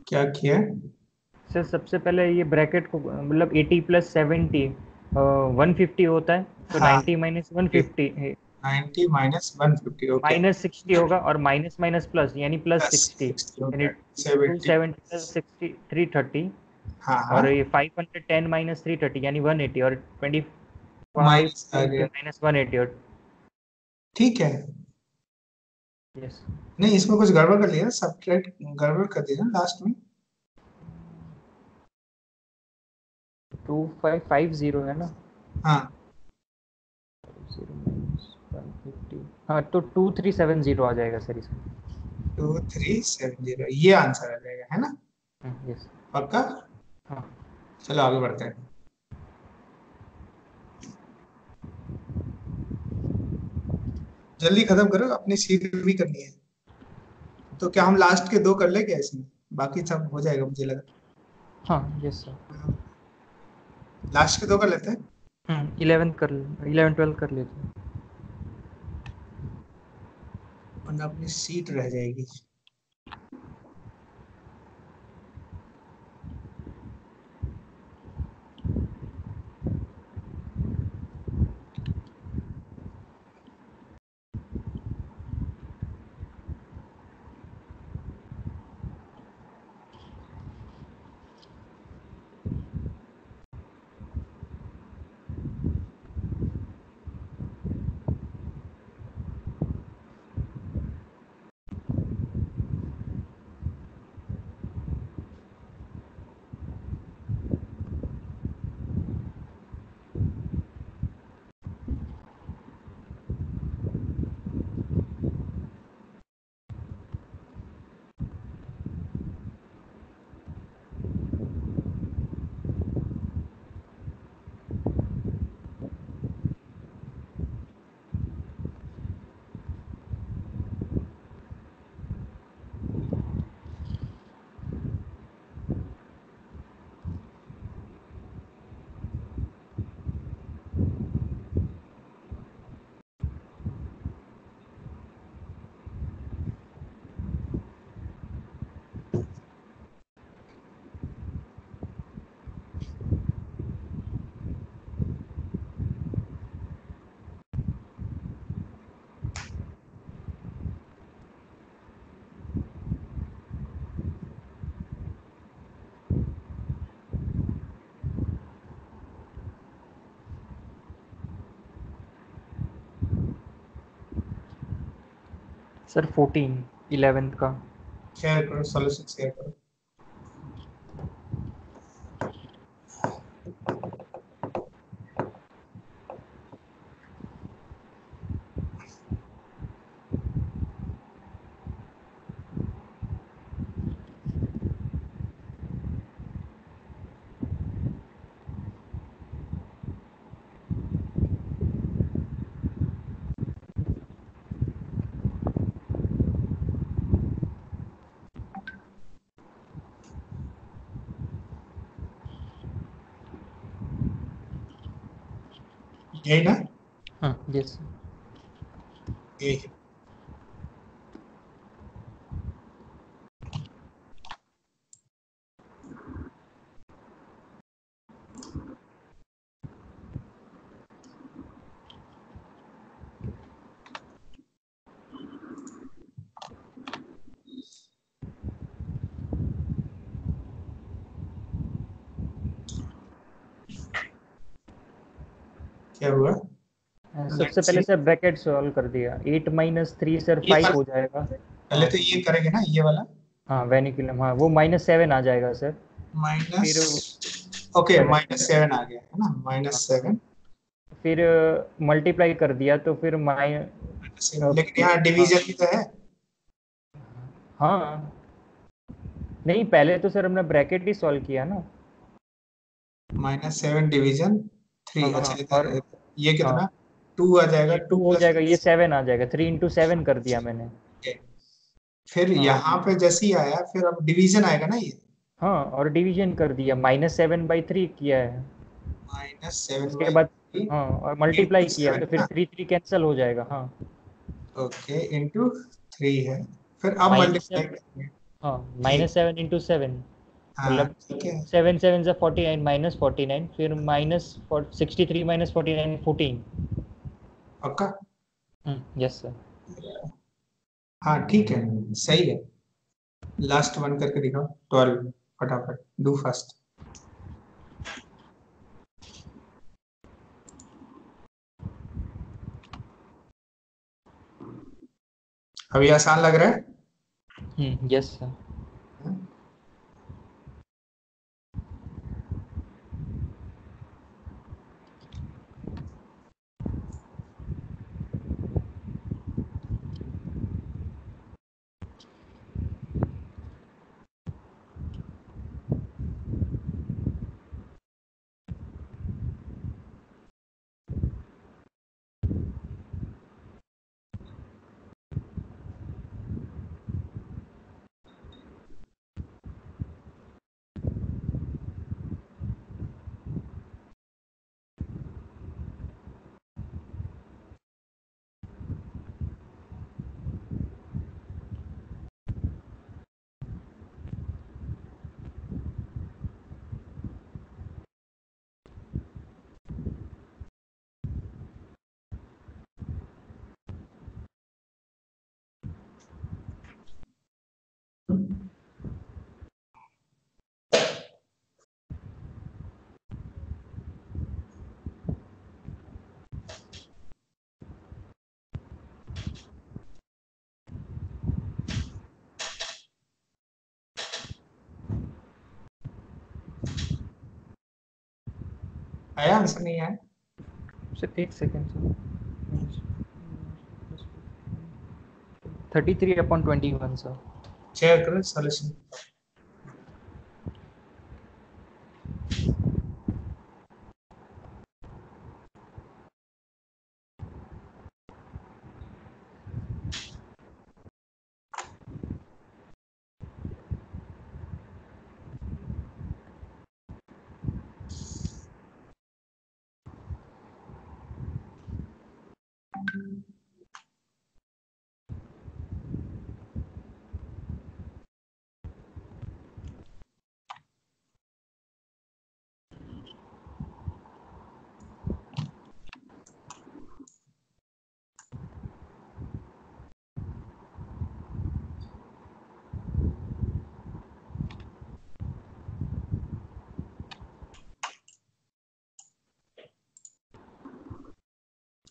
क्या किया? सर सबसे पहले ये ब्रैकेट को मतलब 80 प्लस 70 150 होता है, तो हाँ, 90 माइनस 150 90 - 150। ओके, माइनस 60 होगा, और माइनस माइनस प्लस यानी प्लस प्लस 60, 60 यानी होता है, टू 70। Seventy plus 60 330। हाँ हाँ, और ये 510 माइनस 330 यानी 180, और 25 माइनस आ गया। माइनस 180 और ठीक है। यस नहीं, इसमें कुछ गड़बड़ कर लिया, सब्ट्रैक्ट गड़बड़ कर दिया लास्ट में। 2550 है ना। हाँ, 0 minus 150, हाँ तो 2370 आ जाएगा सर इसमें। 2370 ये आंसर आ जाएगा, है ना? यस। पक्का? हाँ चलो आगे बढ़ते हैं। जल्दी खत्म करो, अपनी सीट भी करनी है। तो क्या हम लास्ट के दो कर ले क्या इसमें? बाकी सब हो जाएगा मुझे लगा। हाँ यस सर। लास्ट के दो कर लेते हैं। 11 12 कर लेते हैं। वरना अपनी सीट रह जाएगी। सर 14 11th का। शेयर करो, सॉल्यूशन शेयर करो। यही ना? हाँ यस। यही। क्या हुआ? सबसे लेट्स पहले सी। सर ब्रैकेट सॉल्व कर दिया, 8 - 3 सर ये 5 वाला हो जाएगा। पहले हाँ तो ये करेंगे ना, ये वाला। हाँ वेनिकुलम, हाँ वो -7 आ जाएगा सर। माइनस। फिर ओके, 7, -7 आ गया है ना, -7। फिर मल्टीप्लाई कर दिया तो फिर लेकिन यहाँ हाँ डिवीजन भी तो है। हाँ, नहीं पहले तो सर हमने ब्रैकेट ही सॉल्व किया ना। -7 डिवीजन 3। अच्छा हाँ और इधर ये हाँ कितना? 2 आ जाएगा, ये 2 2 हो प्लस। जाएगा, ये 7 आ जाएगा, 3 × 7 कर दिया मैंने। फिर हाँ यहाँ पे जैसे ही आया, फिर अब डिवीजन आएगा ना ये। हाँ और डिवीजन कर दिया, -7/3 किया है। -7 उसके बाई बाद 3 हाँ और मल्टीप्लाई इंटू किया तो 7 फिर ना। 3 कैंसिल हो जाएगा। हाँ ओके, इंटू 3 है। फिर अब मल्टीप्लाई -7, करेंगे। हाँ ठीक। -7 × 7, हाँ मतलब ठीक है। 7 7 49, -49, फिर -63 -49 14। पक्का? Yes sir. हाँ ठीक है, सही है। लास्ट वन करके दिखाओ। 12। फटाफट डू फास्ट। अभी आसान लग रहा है? Yes sir. आया आंसर? नहीं आया? सर एक सेकेंड सर। 33/21 सर। शेयर करो सॉल्यूशन।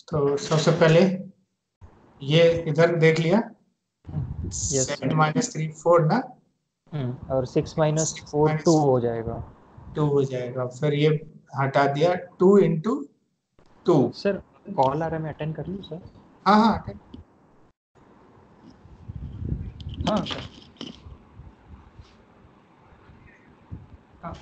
तो सबसे पहले ये इधर देख लिया। Yes sir. 7 - 3 4 ना। और 6 - 4 2 6 हो जाएगा। - 2 हो जाएगा। फिर ये हटा दिया, 2 इंटू 2। सर कॉल आ रहा है, मैं अटेंड कर लूँ सर? हाँ हाँ। हाँ सर। हाँ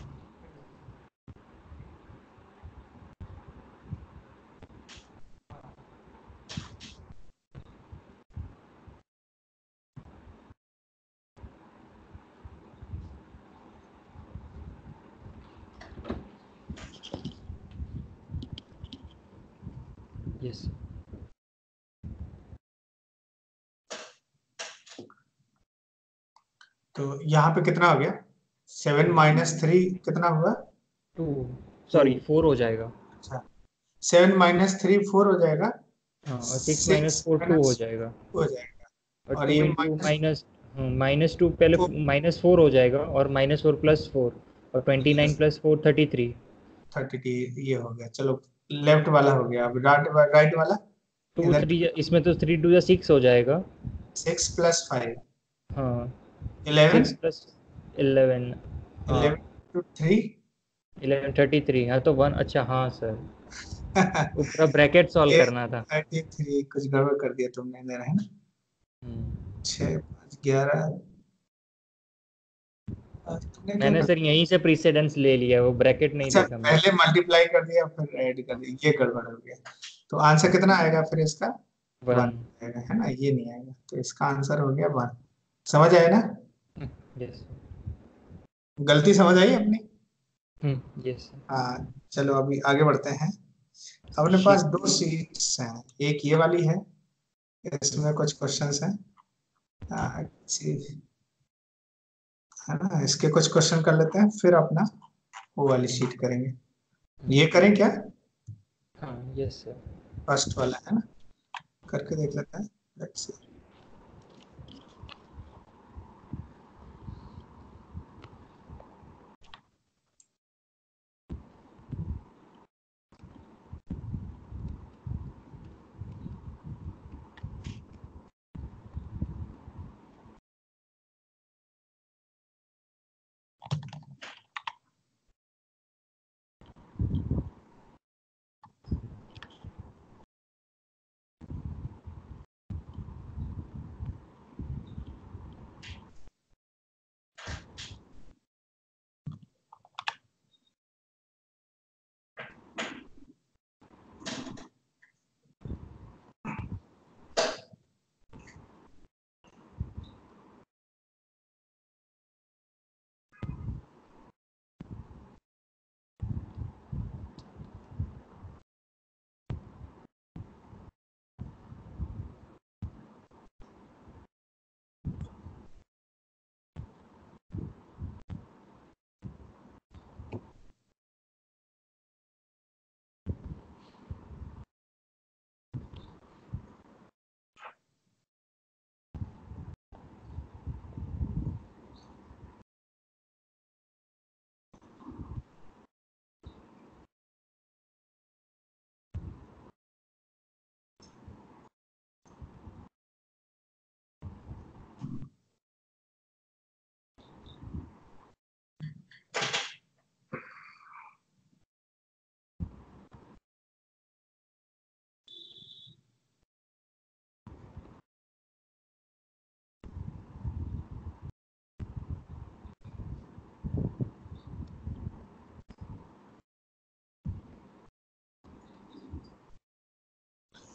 यस। तो यहाँ पे कितना हो गया? 7 माइनस 3 कितना हुआ? 2, 2। सॉरी 4 हो जाएगा। अच्छा, 7 माइनस 3 4 हो जाएगा। हाँ, और 6 माइनस 6 4 2 हो माइनस जाएगा। हो जाएगा। और और 2 ये इंटू माइनस माइनस, माइनस 2 पहले 4 -4 हो जाएगा, और -4 + 4, और 29 + 4 33। 30 ये हो गया। चलो, लेफ्ट वाला हो गया। अब राइट वाला 2 इधर 3, इसमें तो 3 2 6 हो जाएगा। 6 प्लस 5 हाँ, 6 11। + 11। हाँ, 11 टू 3 11 33। हाँ तो 1, अच्छा हाँ सर, वो पूरा ब्रैकेट सॉल्व ये करना था। 33 कुछ गड़बड़ कर दिया तुमने इधर, है ना? हम्म। 6 5 11। तुमने क्या मैंने कर सर दिया? यहीं से प्रीसेडेंस ले लिया, वो ब्रैकेट नहीं अच्छा, देखा मैंने। पहले मल्टीप्लाई कर दिया फिर ऐड कर दिया, ये गड़बड़ हो गया। तो आंसर कितना आएगा फिर इसका? 1 1। आएगा, है ना? ये नहीं आएगा, तो इसका आंसर हो गया 1। समझ आया ना? यस। गलती समझ आई अपनी? यस। हाँ, चलो अभी आगे बढ़ते हैं। अपने पास शीट। दो शीट्स हैं, एक ये वाली है, इसमें कुछ क्वेश्चंस हैं। है ना? इसके कुछ क्वेश्चन कर लेते हैं, फिर अपना वो वाली शीट करेंगे। ये करें क्या? हाँ यस सर। फर्स्ट वाला, है ना? करके देख लेते हैं। Let's see.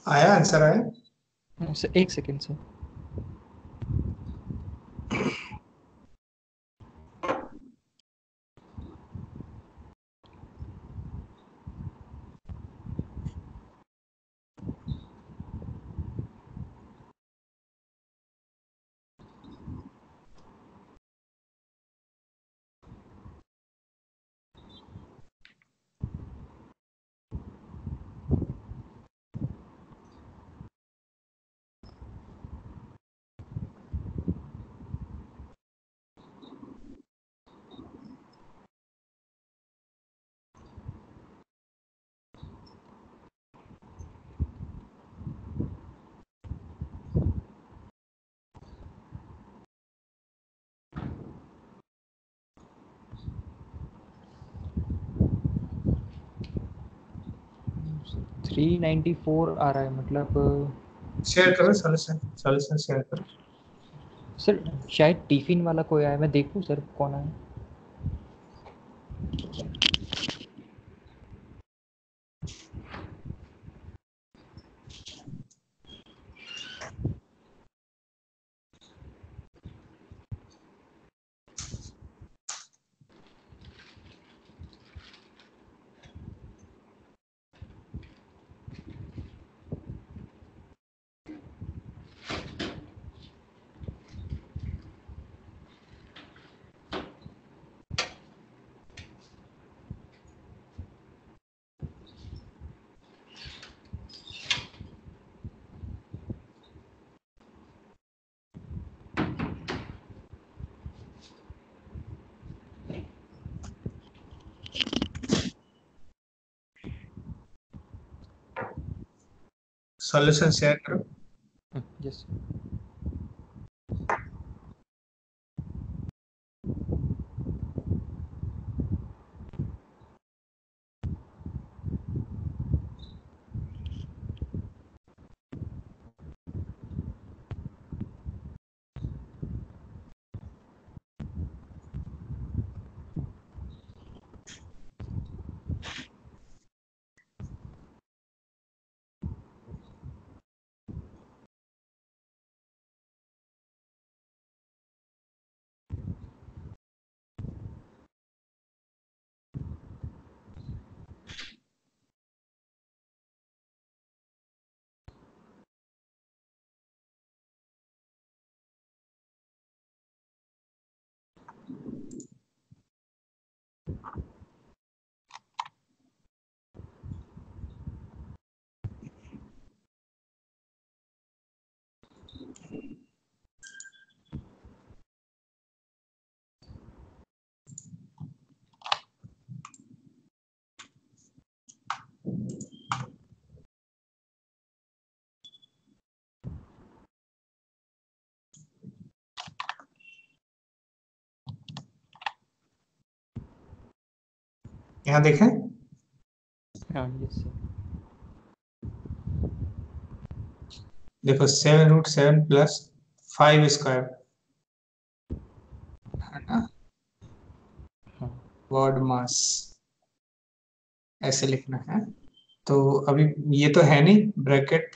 आया आंसर आया? सर एक सेकेंड सर। थ्री 94 आ रहा है मतलब। शेयर एक करो सेकेंड सॉल्यूशन, सॉल्यूशन शेयर करो। सर, शायद टिफिन वाला कोई आया, मैं देखूं सर कौन आया। सॉल्यूशन शेयर करो। यस। यहाँ देखें, हाँ यस सर। देखो 7√7 प्लस 5 स्क्वायर है ना, हाँ वर्ड मास ऐसे लिखना है। तो अभी ये तो है नहीं, ब्रैकेट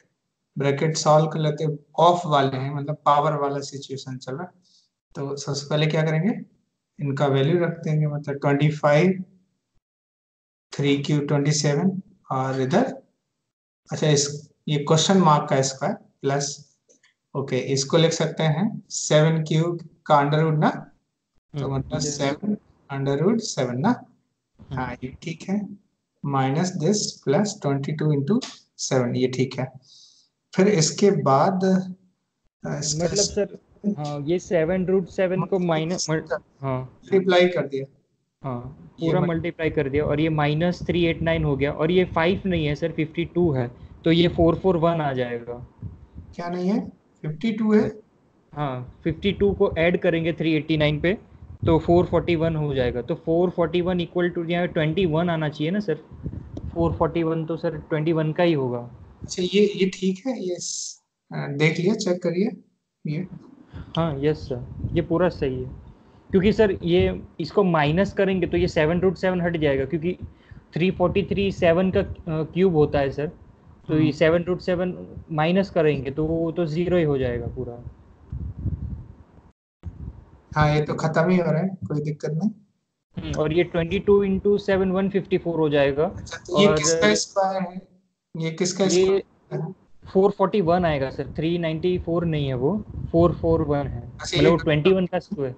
ब्रैकेट सॉल्व कर लेते, ऑफ वाले हैं मतलब पावर वाला सिचुएशन चल रहा है। तो सबसे पहले क्या करेंगे, इनका वैल्यू रख देंगे, मतलब 25, 3 क्यूब 27, और इधर अच्छा इस ये क्वेश्चन मार्क का स्क्वायर प्लस, ओके इसको लिख सकते हैं 7 क्यूब का अंडर रूट ना, तो मतलब यस। 7 अंडर रूट 7 ना। हाँ ये ठीक है, माइनस दिस प्लस 22 इंटू 7, ये ठीक है। फिर इसके बाद इसका मतलब सर, हाँ ये 7√7 को माइनस, हाँ मल्टीप्लाई कर दिया, हाँ ये पूरा मल्टीप्लाई कर दिया, और ये -389 हो गया, और ये 5 नहीं है सर, 52 है, तो ये 441 आ जाएगा। क्या नहीं है, 52 है। हाँ 52 को ऐड करेंगे 389 पे, तो 441 हो जाएगा। तो 441 इक्वल टू, यहाँ 21 आना चाहिए ना सर, 441 तो सर 21 का ही होगा। अच्छा ये ठीक है, ये देख लिया, चेक करिए ये। हाँ यस सर, ये पूरा सही है, क्योंकि सर ये इसको माइनस करेंगे तो ये 7√7 हट जाएगा, क्योंकि 343 7 का क्यूब होता है सर, तो ये हम्म, 7√7 माइनस करेंगे तो वो तो ज़ीरो ही हो जाएगा पूरा। हाँ ये तो खत्म ही हो रहा है, कोई दिक्कत नहीं। और ये 22 इंटू 7 154 हो जाएगा। अच्छा तो ये और किसका स्क्वायर है, ये किसका ये स्क्वायर है। 441 आएगा सर, 394 नहीं है वो, 441 है, अच्छा मतलब ये वो 21 का स्क्वायर।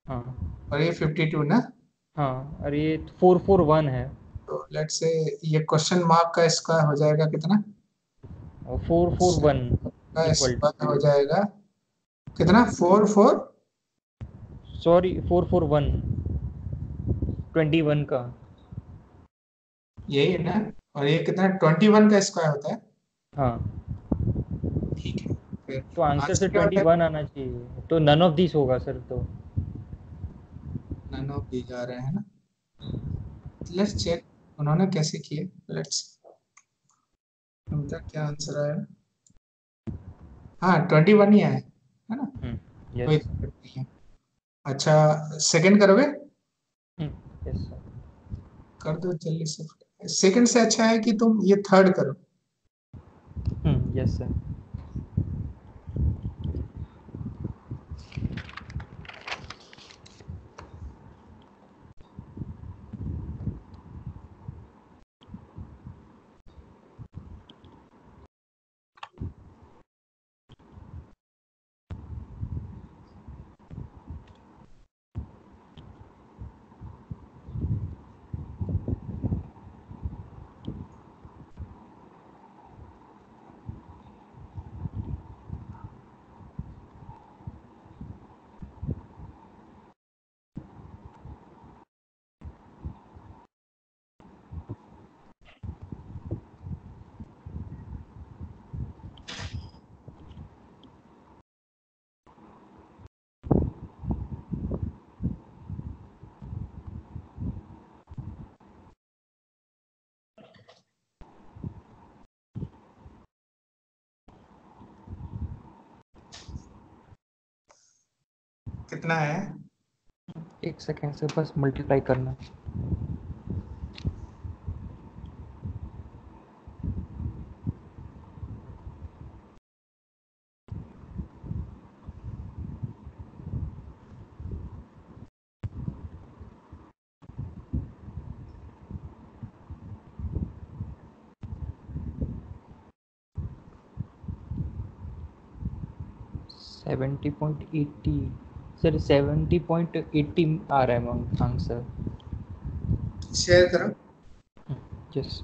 हाँ और ये 52 ना, हाँ, और ये 441 है, तो लेट्स से ये क्वेश्चन मार्क का स्क्वायर हो जाएगा कितना, और 441 का इक्वल टू, स्क्वायर हो जाएगा कितना, 4 4, सॉरी 441, 21 का। यही है ना, और ये कितना 21 का स्क्वायर होता है। हाँ ठीक है, फिर तो आंसर आंसर से क्या हो जाएगा, 21 आना चाहिए, तो नन ऑफ दिस होगा सर तो। नन ऑफ दी जा रहे हैं ना, लेट्स चेक उन्होंने कैसे किए, लेट्स उनका क्या आंसर आया। हाँ 21 ही आया है ना, कोई यस। दिक्कत नहीं है। अच्छा सेकंड करोगे, यस सर। कर दो जल्दी से, सेकंड से अच्छा है कि तुम ये थर्ड करो। Yes sir. कितना है? एक सेकेंड से बस मल्टीप्लाई करना। सेवेंटी पॉइंट एट्टी सर, 70.80 आ रहा है आंसर। शेयर करो। यस।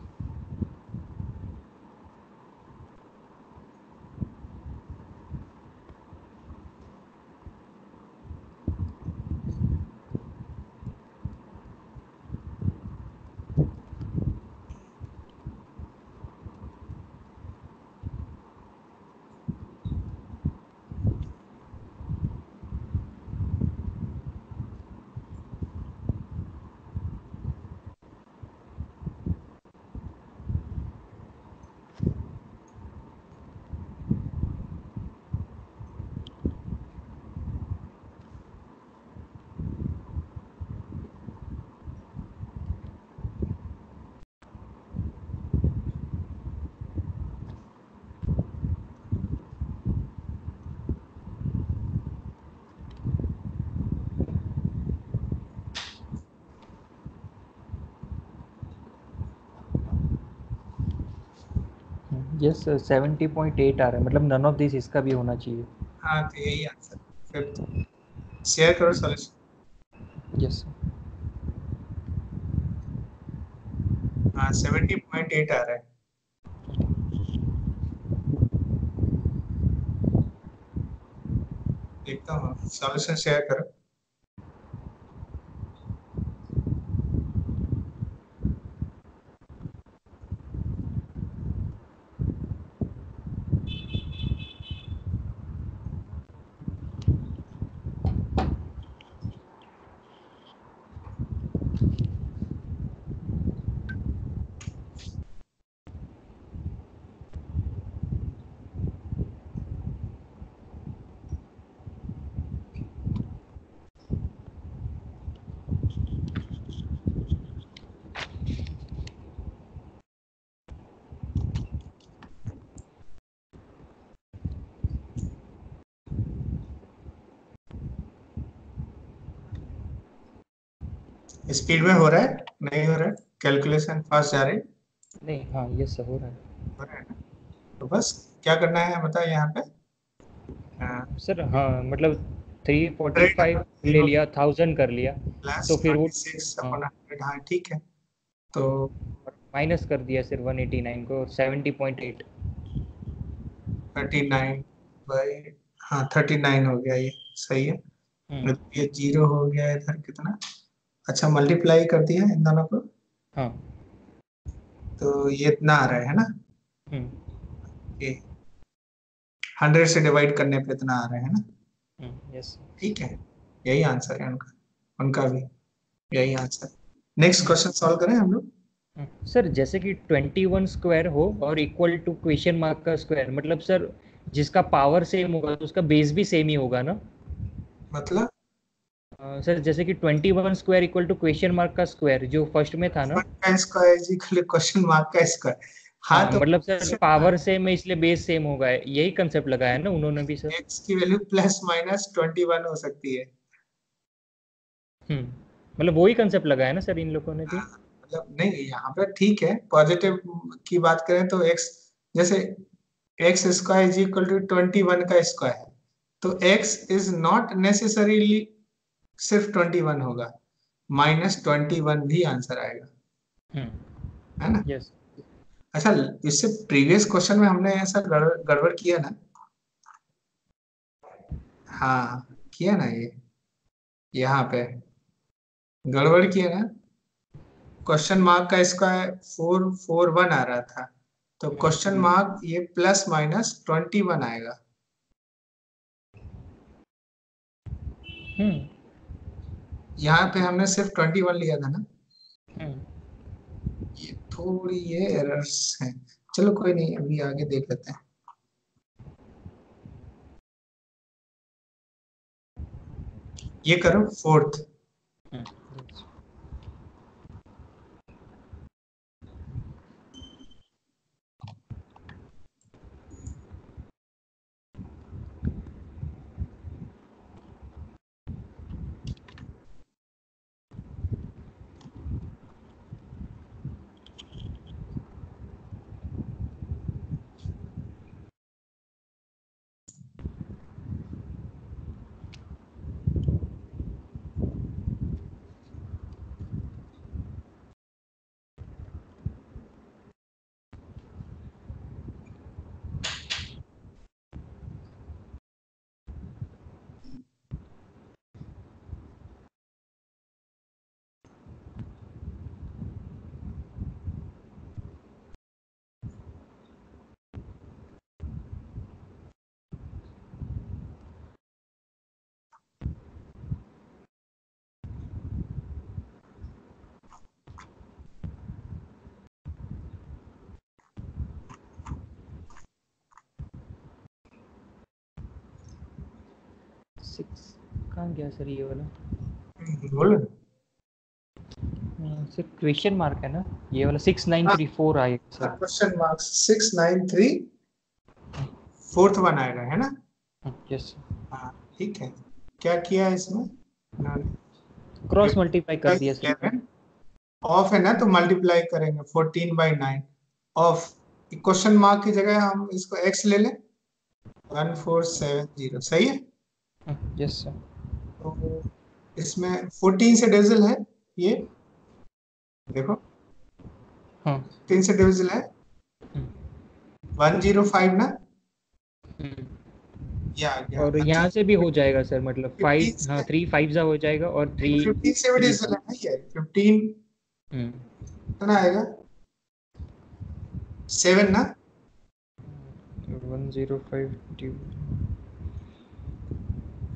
यस सर, 70.8 आ रहा है, मतलब नन ऑफ दिस इसका भी होना चाहिए। हाँ तो यही आंसर। फिफ्थ। शेयर करो सॉल्यूशन। Yes sir. हाँ 70.8 आ रहा है। देखता हूँ सॉल्यूशन शेयर करो। स्पीड में हो रहा है नहीं हो रहा है? कैलकुलेशन फास्ट जा रही है? नहीं, हाँ यस सर, हो रहा है। हो रहा है ना? तो बस क्या करना है बताओ यहाँ पे। सर हाँ, मतलब 345 ले 0 लिया, 1000 कर लिया, प्लस तो फिर वो 26 हाँ, अपॉन 100। हाँ ठीक है। तो माइनस कर दिया सर 189 को, 70.8। 39 बाई, हाँ 39 हो गया ये। सही है। हम्म। ये 0 हो गया इधर कितना। अच्छा मल्टीप्लाई कर दिया इन दोनों को। हाँ। तो ये इतना आ रहा है ना? हम्म। ये 100 से डिवाइड करने पे इतना आ रहा है ना? यस। ठीक है। यही आंसर है उनका। उनका भी यही आंसर। नेक्स्ट क्वेश्चन सॉल्व करें हम लोग। सर जैसे कि 21 स्क्वायर हो और इक्वल टू क्वेश्चन मार्क का स्क्वायर, मतलब सर जिसका पावर सेम होगा तो उसका बेस भी सेम ही होगा ना? मतलब सर जैसे कि 21 square equal to question mark का स्क्वायर जो फर्स्ट में था ना। 1 का square is equal question mark का स्क्वायर। हाँ हाँ, तो मतलब सर पावर सेम है इसलिए बेस सेम होगा, यही कंसेप्ट लगाया है ना उन्होंने भी सर। एक्स की वैल्यू प्लस माइनस 21 हो सकती है। मतलब वही कंसेप्ट लगाया है ना सर इन लोगों ने भी। मतलब नहीं यहाँ पे ठीक है, पॉजिटिव की बात करें तो एक्स, जैसे x square is equal to 21 का स्क्वायर है, तो एक्स इज नॉट नेसेसरीली सिर्फ 21 होगा, -21 भी आंसर आएगा। है ना? यस। अच्छा, इससे प्रीवियस क्वेश्चन में हमने ऐसा गड़बड़ किया ना? हाँ किया ना ये, यहाँ पे गड़बड़ किया ना। क्वेश्चन मार्क का इसका 441 आ रहा था, तो क्वेश्चन मार्क ये +-21 आएगा। हम्म। यहाँ पे हमने सिर्फ 21 लिया था ना। हम्म। ये थोड़ी ये एरर्स हैं। चलो कोई नहीं, अभी आगे देख लेते हैं। ये करो फोर्थ। सिक्स कहाँ गया सर ये वाला? बोलो। सर क्वेश्चन मार्क है ना ये वाला, 6934 आएगा sir. Question mark 693 fourth one आएगा है ना? यस। हाँ ठीक है। क्या किया है इसमें इन्होंने? क्रॉस मल्टीप्लाई कर दिया सर। 11 ऑफ है ना, तो मल्टीप्लाई करेंगे 14/9 ऑफ। क्वेश्चन मार्क की जगह हम इसको एक्स ले लें, 1470 सही है। Yes sir. तो इसमें 14 से डिविजिबल है ये, देखो हाँ। 14 से डिविजिबल है 105 ना, ये आ गया। और अच्छा यहाँ से भी हो जाएगा सर, मतलब 15 5, हाँ से, 3 5 हो जाएगा और 3 15 से भी 3 डिविजिबल है ना ये 15, कितना आएगा 7 ना। 105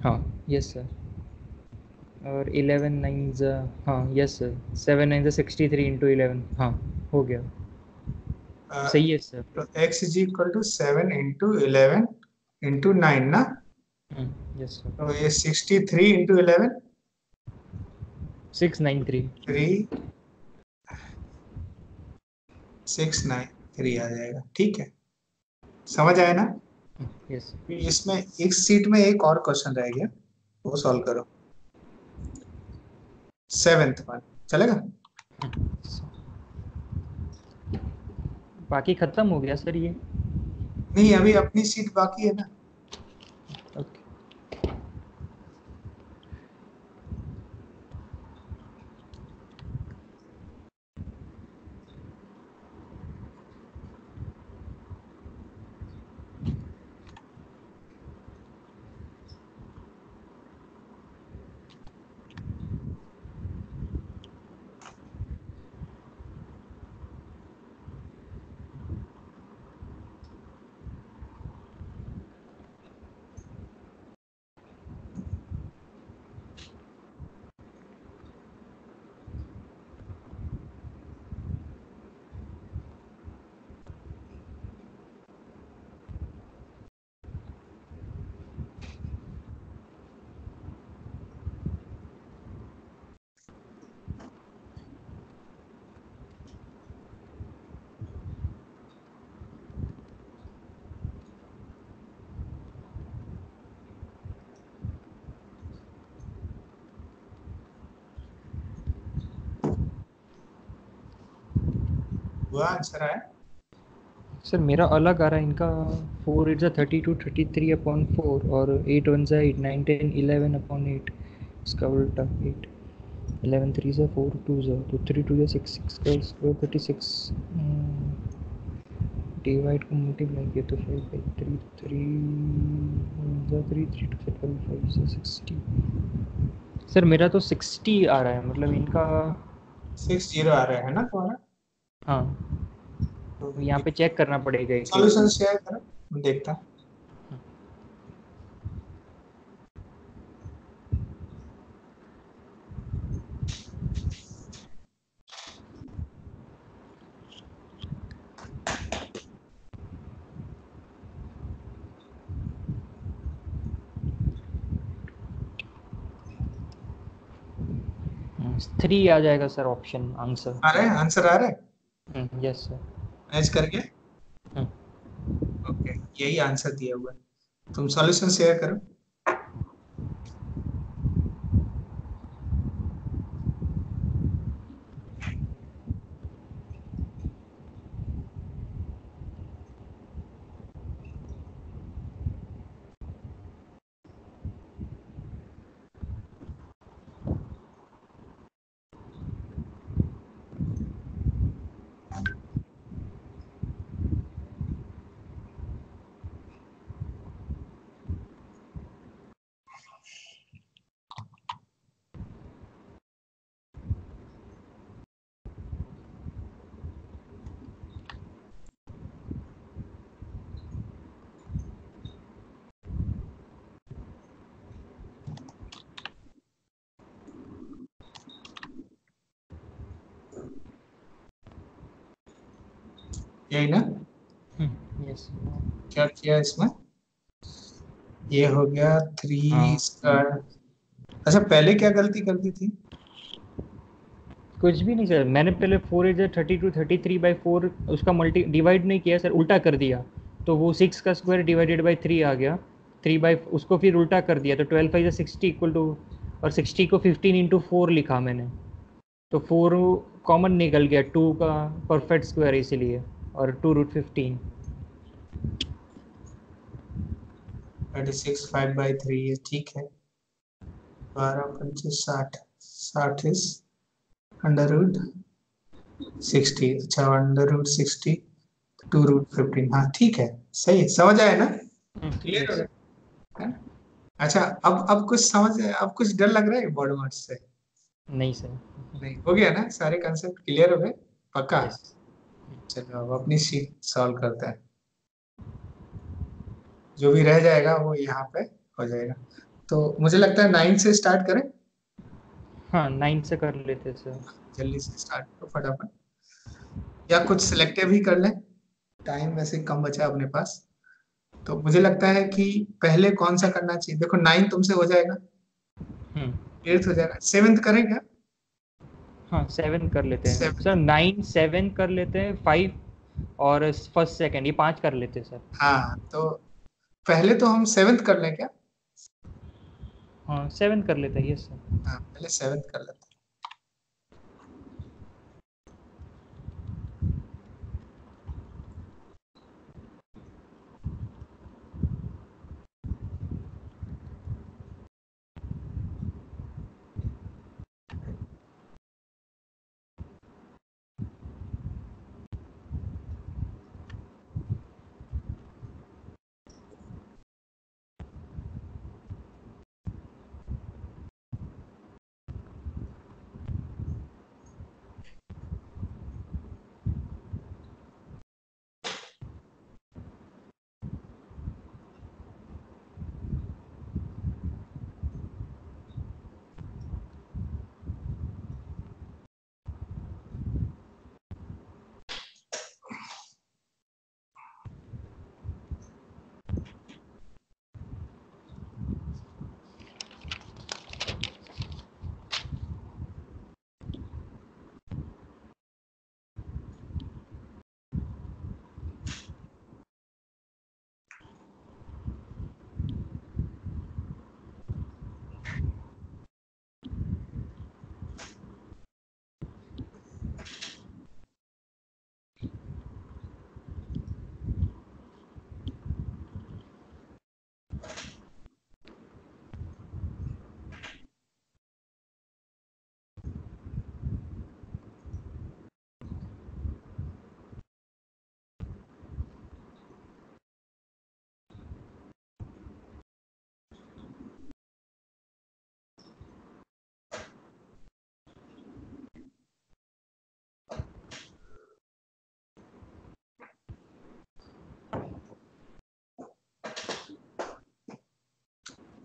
हाँ यस सर। और 11 9 हाँ यस सर, 7 9 63 इंटू 11, हाँ हो गया। सही है सर। तो x is equal to 7 into 11 into 9 ना। Yes sir. तो ये 63 इंटू 11 693। 3 693 आ जाएगा, ठीक है। समझ आया ना? यस। इसमें इस सीट में एक और क्वेश्चन रह गया, वो सॉल्व करो, सेवेंथ वन चलेगा? बाकी खत्म हो गया सर ये। नहीं अभी अपनी सीट बाकी है ना। ओके। हुआ आंसर आया? सर मेरा अलग आ रहा है, इनका 4 8 32 33 अपॉन 4 और 8 1 8 9 10 11 अपॉन 8, इसका उल्टा 8 11 3 4 2 तो 3 2 6 6 का स्क्वायर 36, डिवाइड को मल्टीप्लाई किया तो 5 बाई 3 3 3 3 2 12 5 से 60। सर मेरा तो 60 आ रहा है, मतलब इनका 60 आ रहा है ना तुम्हारा? हाँ, तो यहाँ पे चेक करना पड़ेगा एक एक। सॉल्यूशन शेयर करो, मैं देखता हूँ। 3 आ जाएगा सर ऑप्शन आंसर। आ रहा है, आंसर आ रहा है, यस सर। मैच करके। ओके, यही आंसर दिया हुआ है, तुम सॉल्यूशन शेयर करो। यही ना, यस। क्या किया इसमें, ये हो गया थ्री हाँ, स्क्वायर। अच्छा, पहले क्या गलती कर दी थी? कुछ भी नहीं सर, मैंने पहले 4 32 33/4 उसका मल्टी डिवाइड नहीं किया सर, उल्टा कर दिया। तो वो 6 का स्क्वायर डिवाइडेड बाई 3 आ गया। 3 उसको फिर उल्टा कर दिया तो 12 5 60 इक्वल टू, और 60 को 15 × 4 लिखा मैंने। तो 4 कॉमन निकल गया, 2 का परफेक्ट स्क्वायर इसीलिए, और 2√15। 36 5/3, ये ठीक है। 12 25 60, 60 इज √60। अच्छा, √60 2√15, हाँ ठीक है, सही है, समझ आया ना, क्लियर हो यस। गया है ना? अच्छा, अब कुछ समझ, अब कुछ डर लग रहा है बॉडी मास से? नहीं सर। नहीं, हो गया ना, सारे कंसेप्ट क्लियर हो गए, पक्का? यस। चलो अब अपनी शीट सॉल्व करते हैं, जो भी रह जाएगा वो यहाँ पे हो जाएगा। तो मुझे लगता है 9 से स्टार्ट करें, हाँ, 9 से कर लेते सर। जल्दी से स्टार्ट करो फटाफट, या कुछ सिलेक्टिव ही कर लें, टाइम वैसे कम बचा है अपने पास। तो मुझे लगता है कि पहले कौन सा करना चाहिए, देखो 9 तुमसे हो जाएगा, हम्म। 8th हो जाएगा, 7th करें क्या? हाँ, 7 कर लेते हैं 7, सर, 9 7 कर लेते हैं, 5 और फर्स्ट सेकंड, ये 5 कर लेते हैं सर। हाँ तो पहले तो हम 7th कर लें क्या? हाँ, 7 कर लेते हैं, यस सर। हाँ, पहले 7th कर लेते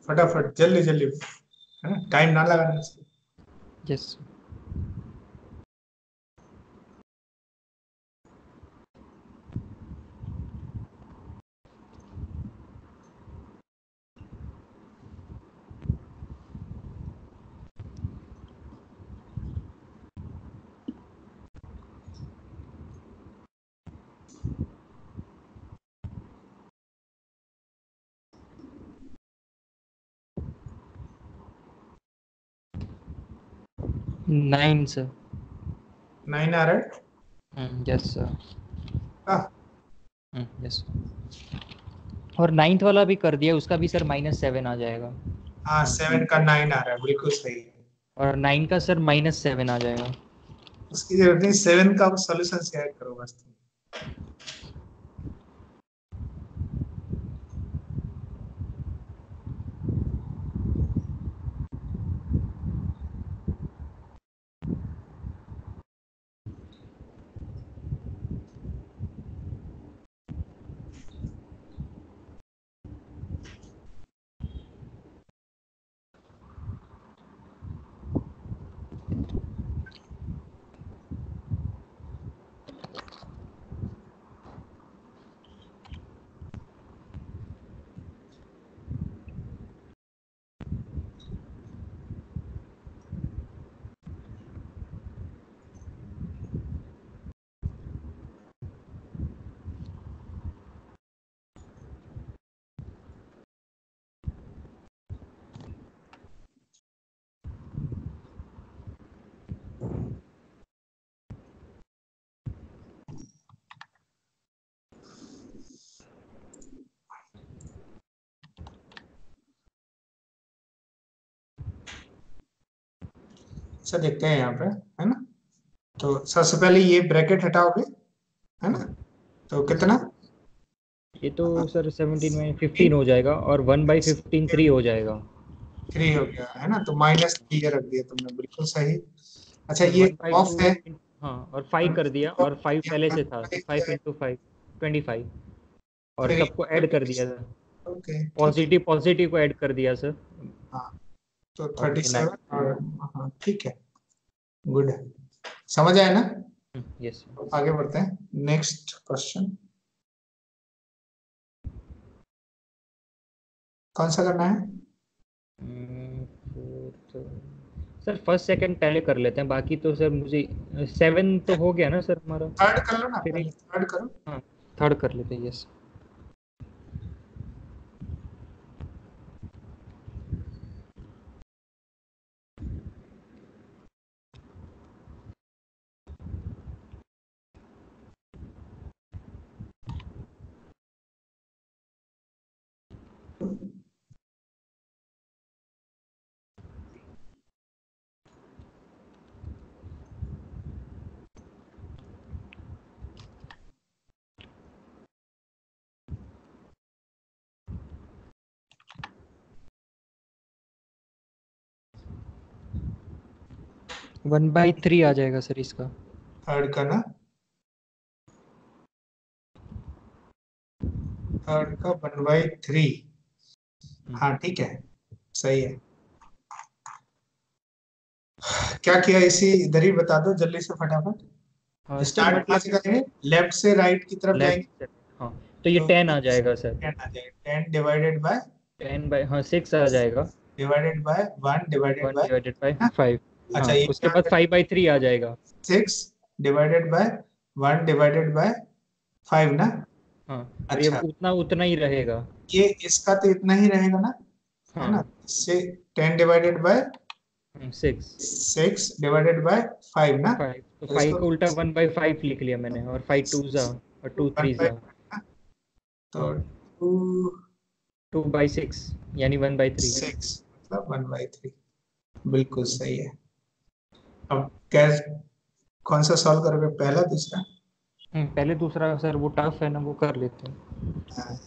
फटाफट, जल्दी जल्दी, है ना, टाइम ना लगाना चाहिए। यस। 9 सर। 9 आ रहा है। Yes sir. हाँ यस। और नाइन्थ वाला भी कर दिया, उसका भी सर -7 आ जाएगा। हाँ, 7 का 9 आ रहा है, बिल्कुल सही है। और 9 का सर -7 आ जाएगा। उसकी जरूरत नहीं, 7 का सॉल्यूशन शेयर करो बस तुम। अच्छा, देखते हैं यहाँ पे, है ना। तो सबसे पहले ये ब्रैकेट हटाओगे, है ना। तो कितना, ये तो सर 17 में 15 हो जाएगा, और 1/15 3 हो जाएगा। 3 हो गया, है ना। तो -3 रख दिया तुमने, बिल्कुल सही। अच्छा, और ये वन बाई ऑफ टू है। हाँ, और 5 कर दिया, और 5 पहले से था, तो 5 × 5 25। और फिर सबको ऐड कर दिया था। ओके, ठीक है। पॉजिटिव पॉजिटिव को ऐड कर दिया सर। हाँ, तो ओके 37 9। और, हाँ ठीक है, गुड है। समझ आया ना। यस। तो आगे बढ़ते हैं, नेक्स्ट क्वेश्चन। कौन सा करना है। सर फर्स्ट सेकंड पहले कर लेते हैं, बाकी तो सर मुझे 7 तो हो गया ना सर हमारा। थर्ड कर लो ना, फिर पहले थर्ड करो। हाँ, थर्ड कर लेते हैं। यस। 1/3 आ जाएगा सर इसका। थर्ड का ना, थर्ड का 1/3। हाँ ठीक है, सही है। क्या किया, इसी इधर ही बता दो जल्दी से फटाफट। हाँ सर, स्टार्ट कहाँ मतलब से करेंगे, लेफ्ट से राइट की तरफ लेफ्ट जाएंगे। से। हाँ, तो ये तो 10 आ जाएगा सर। 10 आ जाएगा, 10 डिवाइडेड बाय, 6 आ जाएगा। Divided by 1 divided 1 by, divided by 5। अच्छा हाँ, ये उसके क्या, बाद 5/3 आ जाएगा। 6 डिवाइडेड बाय 1 डिवाइडेड बाय 5 ना। हाँ, और ये अच्छा, उतना उतना ही रहेगा। ये इसका तो इतना ही रहेगा ना, है हाँ। ना। इससे 10 डिवाइडेड बाय 6। 6 डिवाइडेड बाय 5 ना। 5, तो तो 5 इसको को उल्टा 1/5 लिख लिया मैंने, और 5 2 जा, और 2 1 3 बाय, जा। तो हाँ, 2 2/6 यानी 1/3। 6 मतलब 1/3, बिल्कुल सही है। अब कैस, कौन सा सॉल्व करोगे, पहला दूसरा। पहले दूसरा सर वो टफ है ना, वो कर लेते हैं। हाँ,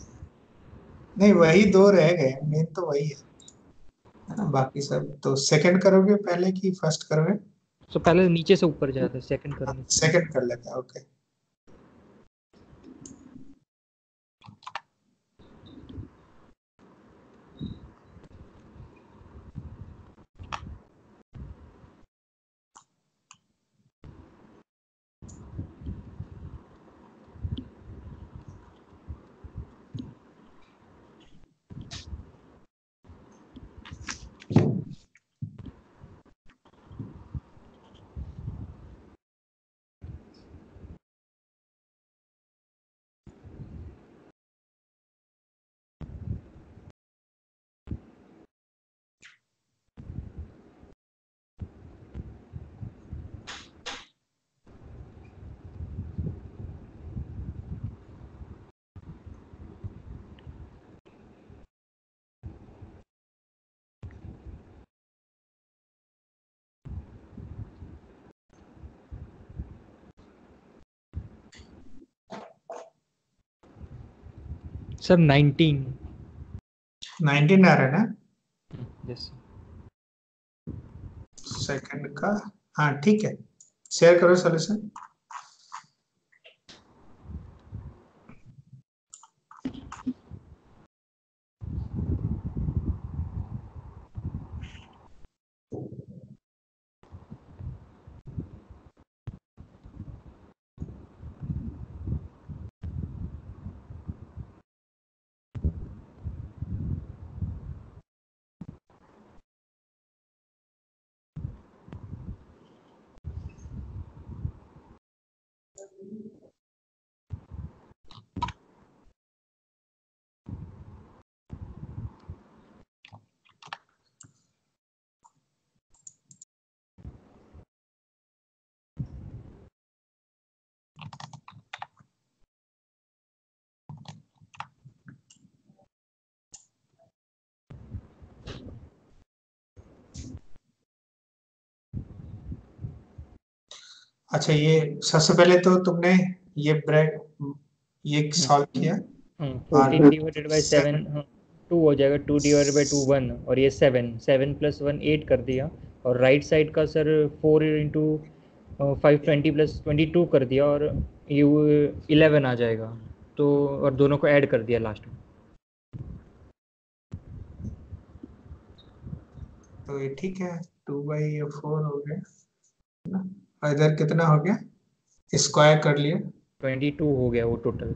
नहीं वही दो रह गए, मेन तो वही है ना। बाकी सब तो सेकंड करोगे पहले कि फर्स्ट करोगे। तो पहले नीचे से ऊपर जाते हैं, सेकंड करने से। सेकंड कर लेते हैं, ओके। सर 19। 19 आ रहा है ना यस। सेकंड का? हाँ ठीक है, शेयर करो सॉल्यूशन। अच्छा, ये सबसे पहले तो तुमने ये ब्रेक ये सॉल्व किया, 14 और डिवाइडेड बाई 7, 7 हाँ 2 हो जाएगा। 2 डिवाइडेड बाई 2 1, और ये 7, 7 प्लस 1 8 कर दिया। और राइट साइड का सर 4 इंटू 5 20 प्लस 22 कर दिया, और ये 11 आ जाएगा। तो और दोनों को ऐड कर दिया लास्ट में। तो ये ठीक है, 2/4 हो गया ना। और इधर कितना हो गया, स्क्वायर कर लिया, 22 हो गया वो टोटल।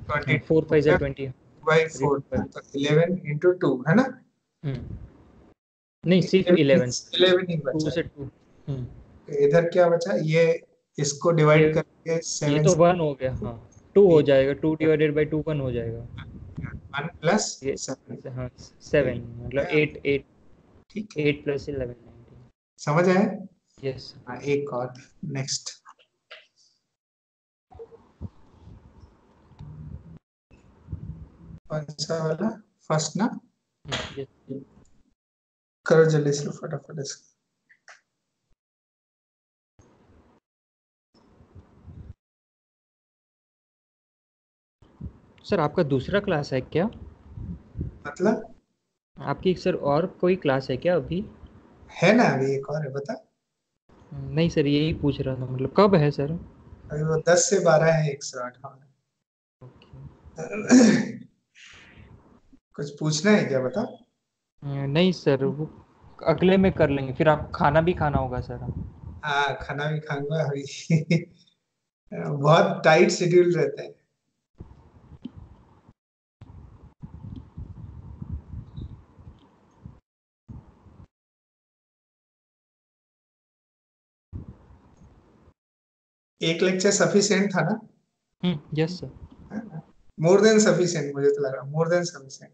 20 4 हो 5 गया, 20। 2/4 ना, तो 11 × 2 है ना। नहीं, सिर्फ 11। 11 ही 2 बचा। से 2। तो इधर क्या बचा, ये इसको ये डिवाइड करके ये 7 तो से 1 हो गया, हाँ 2 हो जाएगा। 2 डिवाइडेड बाई 2 1 हो जाएगा। 1 प्लस ये 7। हाँ 7 मतलब 8 8। ठीक है, 8 प्लस 11 19। समझ आया। यस। हाँ, एक और नेक्स्ट। कौन सा वाला, फर्स्ट ना। यस करो जल्दी से फटाफट इसको। सर, आपका दूसरा क्लास है क्या? मतलब आपकी सर और कोई क्लास है क्या अभी? है ना, अभी एक और है, बता। नहीं सर, यही पूछ रहा था, मतलब कब है सर? अभी वो 10 से 12 है, 108। हाँ। कुछ पूछना है क्या, बता। नहीं सर, वो अगले में कर लेंगे, फिर आप खाना भी खाना होगा सर। हाँ, खाना भी खाऊंगा अभी। बहुत टाइट शेड्यूल रहता है। एक लेक्चर सफिशिएंट था ना? Yes sir. More than sufficient, मुझे तो लगा मोर देन सफिशिएंट।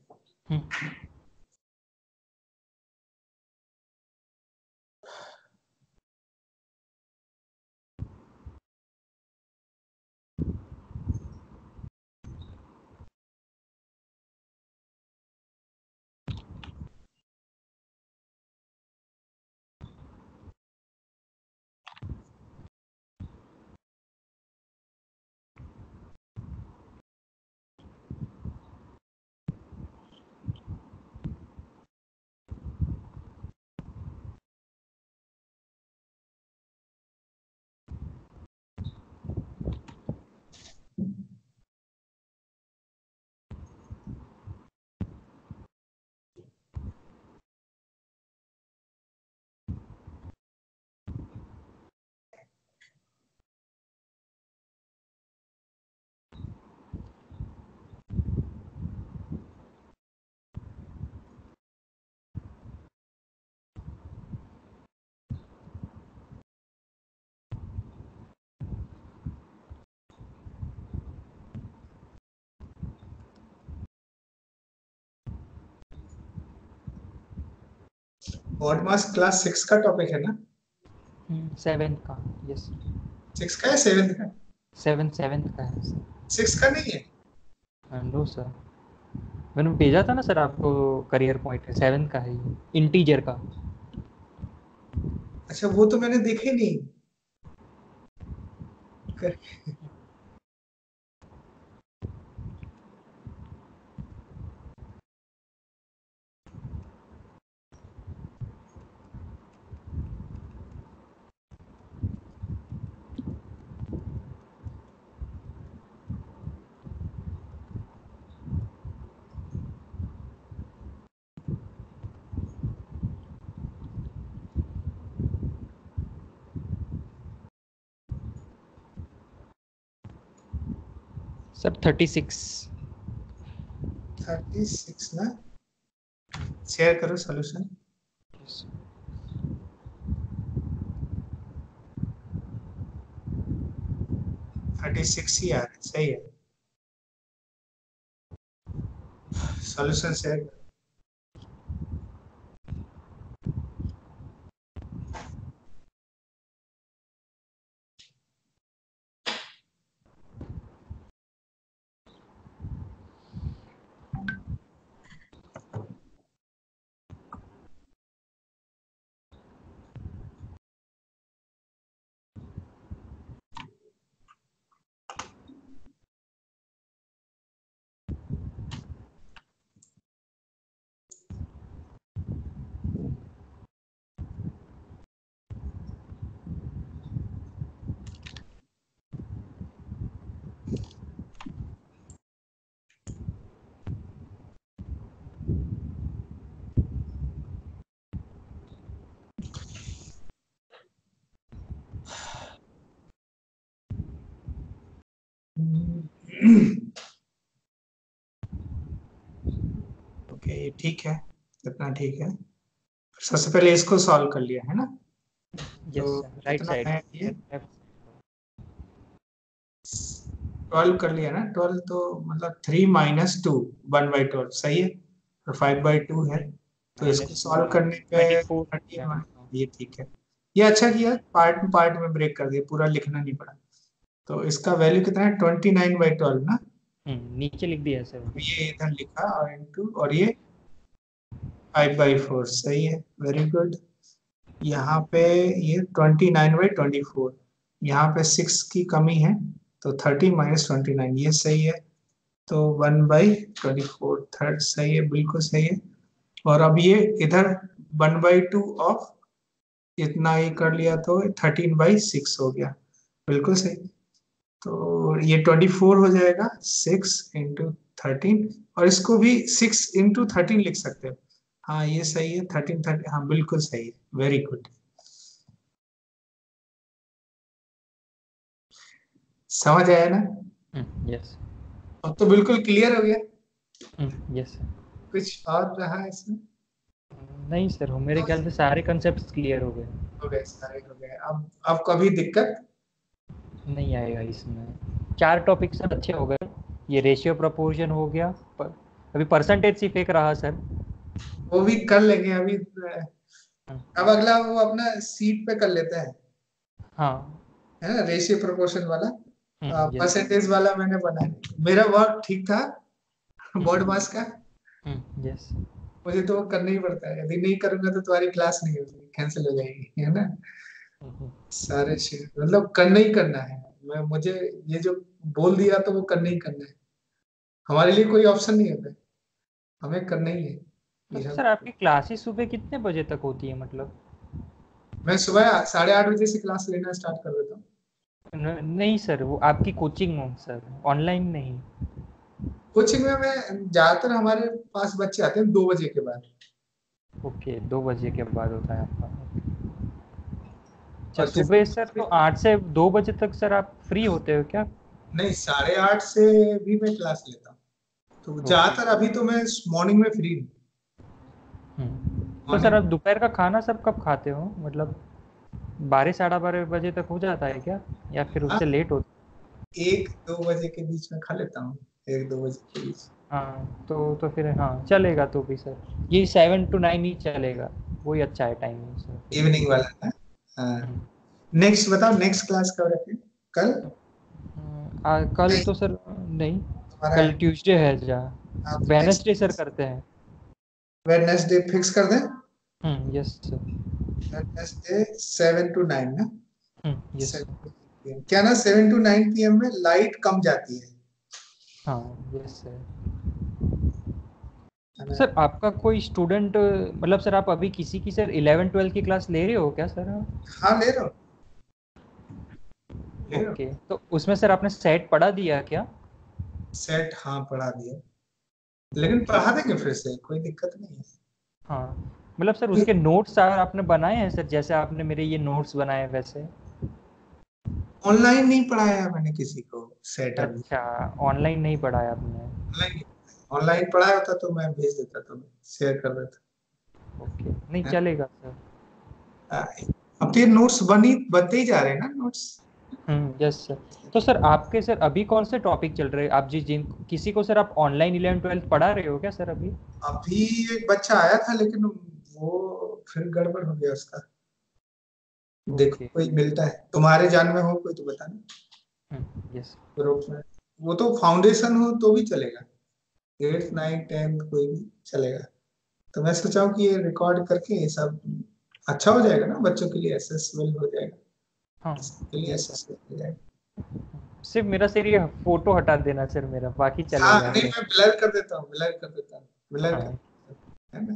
ऑड मास क्लास 6 का टॉपिक है ना? 7 का। यस। 6 का है, 7 का? 7 का है सर। 6 का नहीं है? नो सर, मैंने भेजा था ना सर आपको। करियर पॉइंट है, 7 का है ये, इंटीजर का। अच्छा, वो तो मैंने देखे नहीं। कर- सर 36। 36 ना, शेयर करो सॉल्यूशन। थर्टी सिक्स ही आ रहा है, सही है। Solution share. ओके, ये ठीक है, इतना ठीक है। सबसे पहले इसको सॉल्व कर लिया है ना, यस तो सर, राइट कितना साइड। है ये? 12 कर लिया ना, 12 तो मतलब 3 माइनस टू, 1/12 सही है, और 5/2 है, तो इसको -2 सॉल्व करने पे 24 हो गया। 31, ये ठीक है। ये अच्छा किया, पार्ट पार्ट में ब्रेक कर दिया, पूरा लिखना नहीं पड़ा। तो इसका वैल्यू कितना है? 29/12 ना, नीचे लिख दिया सर। तो ये इधर लिखा, और इनटू, और ये 5/4 सही है, वेरी गुड। यहाँ पे ये 29/24, यहाँ पे 6 की कमी है, तो 30 माइनस 29, ये सही है। तो 1/24 थर्ड सही है, बिल्कुल सही है। और अब ये इधर 1/2 ऑफ इतना ही कर लिया, तो 13/6 हो गया, बिल्कुल सही। तो ये 24 हो जाएगा, 6 × 13, और इसको भी 6 × 13 लिख सकते हो। हाँ ये सही है, 13, हाँ बिल्कुल सही है, वेरी गुड। समझ आया ना? यस। अब तो बिल्कुल क्लियर हो गया। Yes sir. कुछ और रहा इसमें? नहीं सर, मेरे ख्याल से सारे कंसेप्ट क्लियर हो गए। हो गए, सारे हो गए। अब कभी दिक्कत? नहीं आएगा इसमें। 4 टॉपिक सर अच्छे हो गए। ये रेशियो प्रोपोर्शन हो गया, अभी परसेंटेज सिर्फ एक रहा सर। वो भी कर लेंगे अभी। अब अगला वो अपना सीट पे कर लेते हैं, हाँ। है ना, रेशियो प्रोपोर्शन वाला। यस। परसेंटेज वाला मैंने बनाया, मेरा वर्क ठीक था बोर्ड मास का। यस। मुझे तो वो करना ही पड़ता है, यदि नहीं करूंगा तो तुम्हारी क्लास नहीं होगी, कैंसिल हो जाएगी, है ना। सारे मतलब करना ही करना है। मुझे ये जो बोल दिया तो वो करना ही करना है, हमारे लिए कोई ऑप्शन नहीं होता है, हमें करना ही है ये अच्छा सब। सर, आपकी क्लासेस सुबह कितने बजे तक होती है मतलब? मैं सुबह 8:30 बजे से क्लास लेना स्टार्ट कर देता हूँ। नहीं सर, वो आपकी कोचिंग हो सर, ऑनलाइन नहीं। कोचिंग में मैं ज्यादातर हमारे पास बच्चे आते हैं 2 बजे के बाद। ओके, 2 बजे के बाद होता है आपका। अच्छा, और सुबह सर तो 8 से 2 बजे तक सर आप फ्री होते हो क्या? नहीं, 8:30 से भी मैं क्लास लेता हूँ, तो ओके। ज्यादातर अभी तो मैं मॉर्निंग में फ्री हूँ। तो सर मॉर्निंग आप दोपहर का खाना सब कब खाते हो मतलब? 12 साढ़े 12 बजे तक हो जाता है क्या, या फिर हाँ, उससे लेट होता 1-2 बजे के बीच में खा लेता हूँ, 1-2 बजे के बीच। है? हाँ, तो फिर हाँ चलेगा, तो भी सर ये 7 to 9 ही चलेगा, वही अच्छा है टाइमिंग सर फिर। इवनिंग वाला ना। हाँ, हम्म। नेक्स्ट बताओ, नेक्स्ट क्लास कब रखें? कल? कल नहीं, तो सर नहीं। तुम्हारा कल है। ट्यूसडे है जा। हाँ, तो वेडनेसडे सर नेक्स्ट करते हैं। वेडनेसडे फिक्स कर दें। Yes sir. वेडनेसडे 7 to 9 ना। Yes sir. 7 क्या ना, 7 to 9 PM में लाइट कम जाती हाँ। Yes sir. है तो ना। सर आपका कोई स्टूडेंट, मतलब सर आप अभी किसी की सर 11 12 की क्लास ले रहे हो क्या सर आप? हाँ, ले रहा हूँ, ले रहा हूँ। ओके, तो उसमें सर आपने सेट पढ़ा दिया क्या? सेट हाँ पढ़ा दिया, लेकिन ओके। पढ़ा देंगे फिर से, कोई दिक्कत नहीं है। हाँ, मतलब सर उसके नोट्स आपने बनाए हैं सर, जैसे आपने मेरे ये नोट्स बनाए हैं वैसे? ऑनलाइन नहीं पढ़ाया मैंने किसी को सेट अभी। अच्छा, ऑनलाइन नहीं पढ़ाया आपने। ऑनलाइन ऑनलाइन पढ़ाया होता तो मैं भेज देता, तो शेयर कर देता ओके, नहीं है। चलेगा सर। अब तो ये नोट्स बनते ही जा रहे हैं ना नोट्स। Yes sir. तो सर आपके सर अभी कौन से टॉपिक चल रहे हैं, आप जिन किसी को सर आप ऑनलाइन 11th 12th पढ़ा रहे हो क्या सर अभी? अभी एक बच्चा आया था लेकिन वो फिर गड़बड़ हो गया उसका। देखो ओके। कोई मिलता है तुम्हारे जान में हो कोई तो बताना यस। ग्रुप में। वो तो फाउंडेशन हो तो भी चलेगा, 8th 9th 10th कोई भी चलेगा। तो मैं सोचा हूँ कि ये रिकॉर्ड करके ये सब अच्छा हो जाएगा ना, बच्चों के लिए एसेसबल हो जाएगा, हाँ सबके लिए एसेसबल हो जाएगा। सिर्फ मेरा सर ये फोटो हटा देना सर, मेरा बाकी हाँ चलेगा नहीं, सर। मैं ब्लर कर देता हूँ, ब्लर कर देता हूँ, ब्लर कर, हाँ है ना,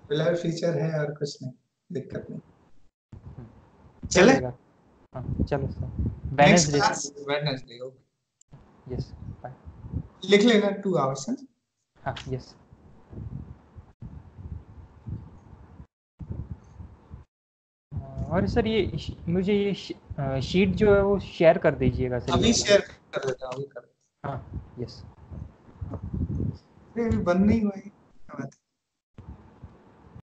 ब्लर फीचर है और कुछ नहीं, दिक्कत नहीं। चले चलेगा। हाँ चलो sir, next Wednesday class sir. Wednesday. Yes. Bye. लिख लेना 2 hours है। हाँ यस। और सर ये मुझे ये शीट जो है वो शेयर कर दीजिएगा सर ये अभी वाला। शेयर कर देता हूँ, अभी कर देता हाँ यस। हूँ। अरे अभी बंद नहीं हुआ है, क्या बात है।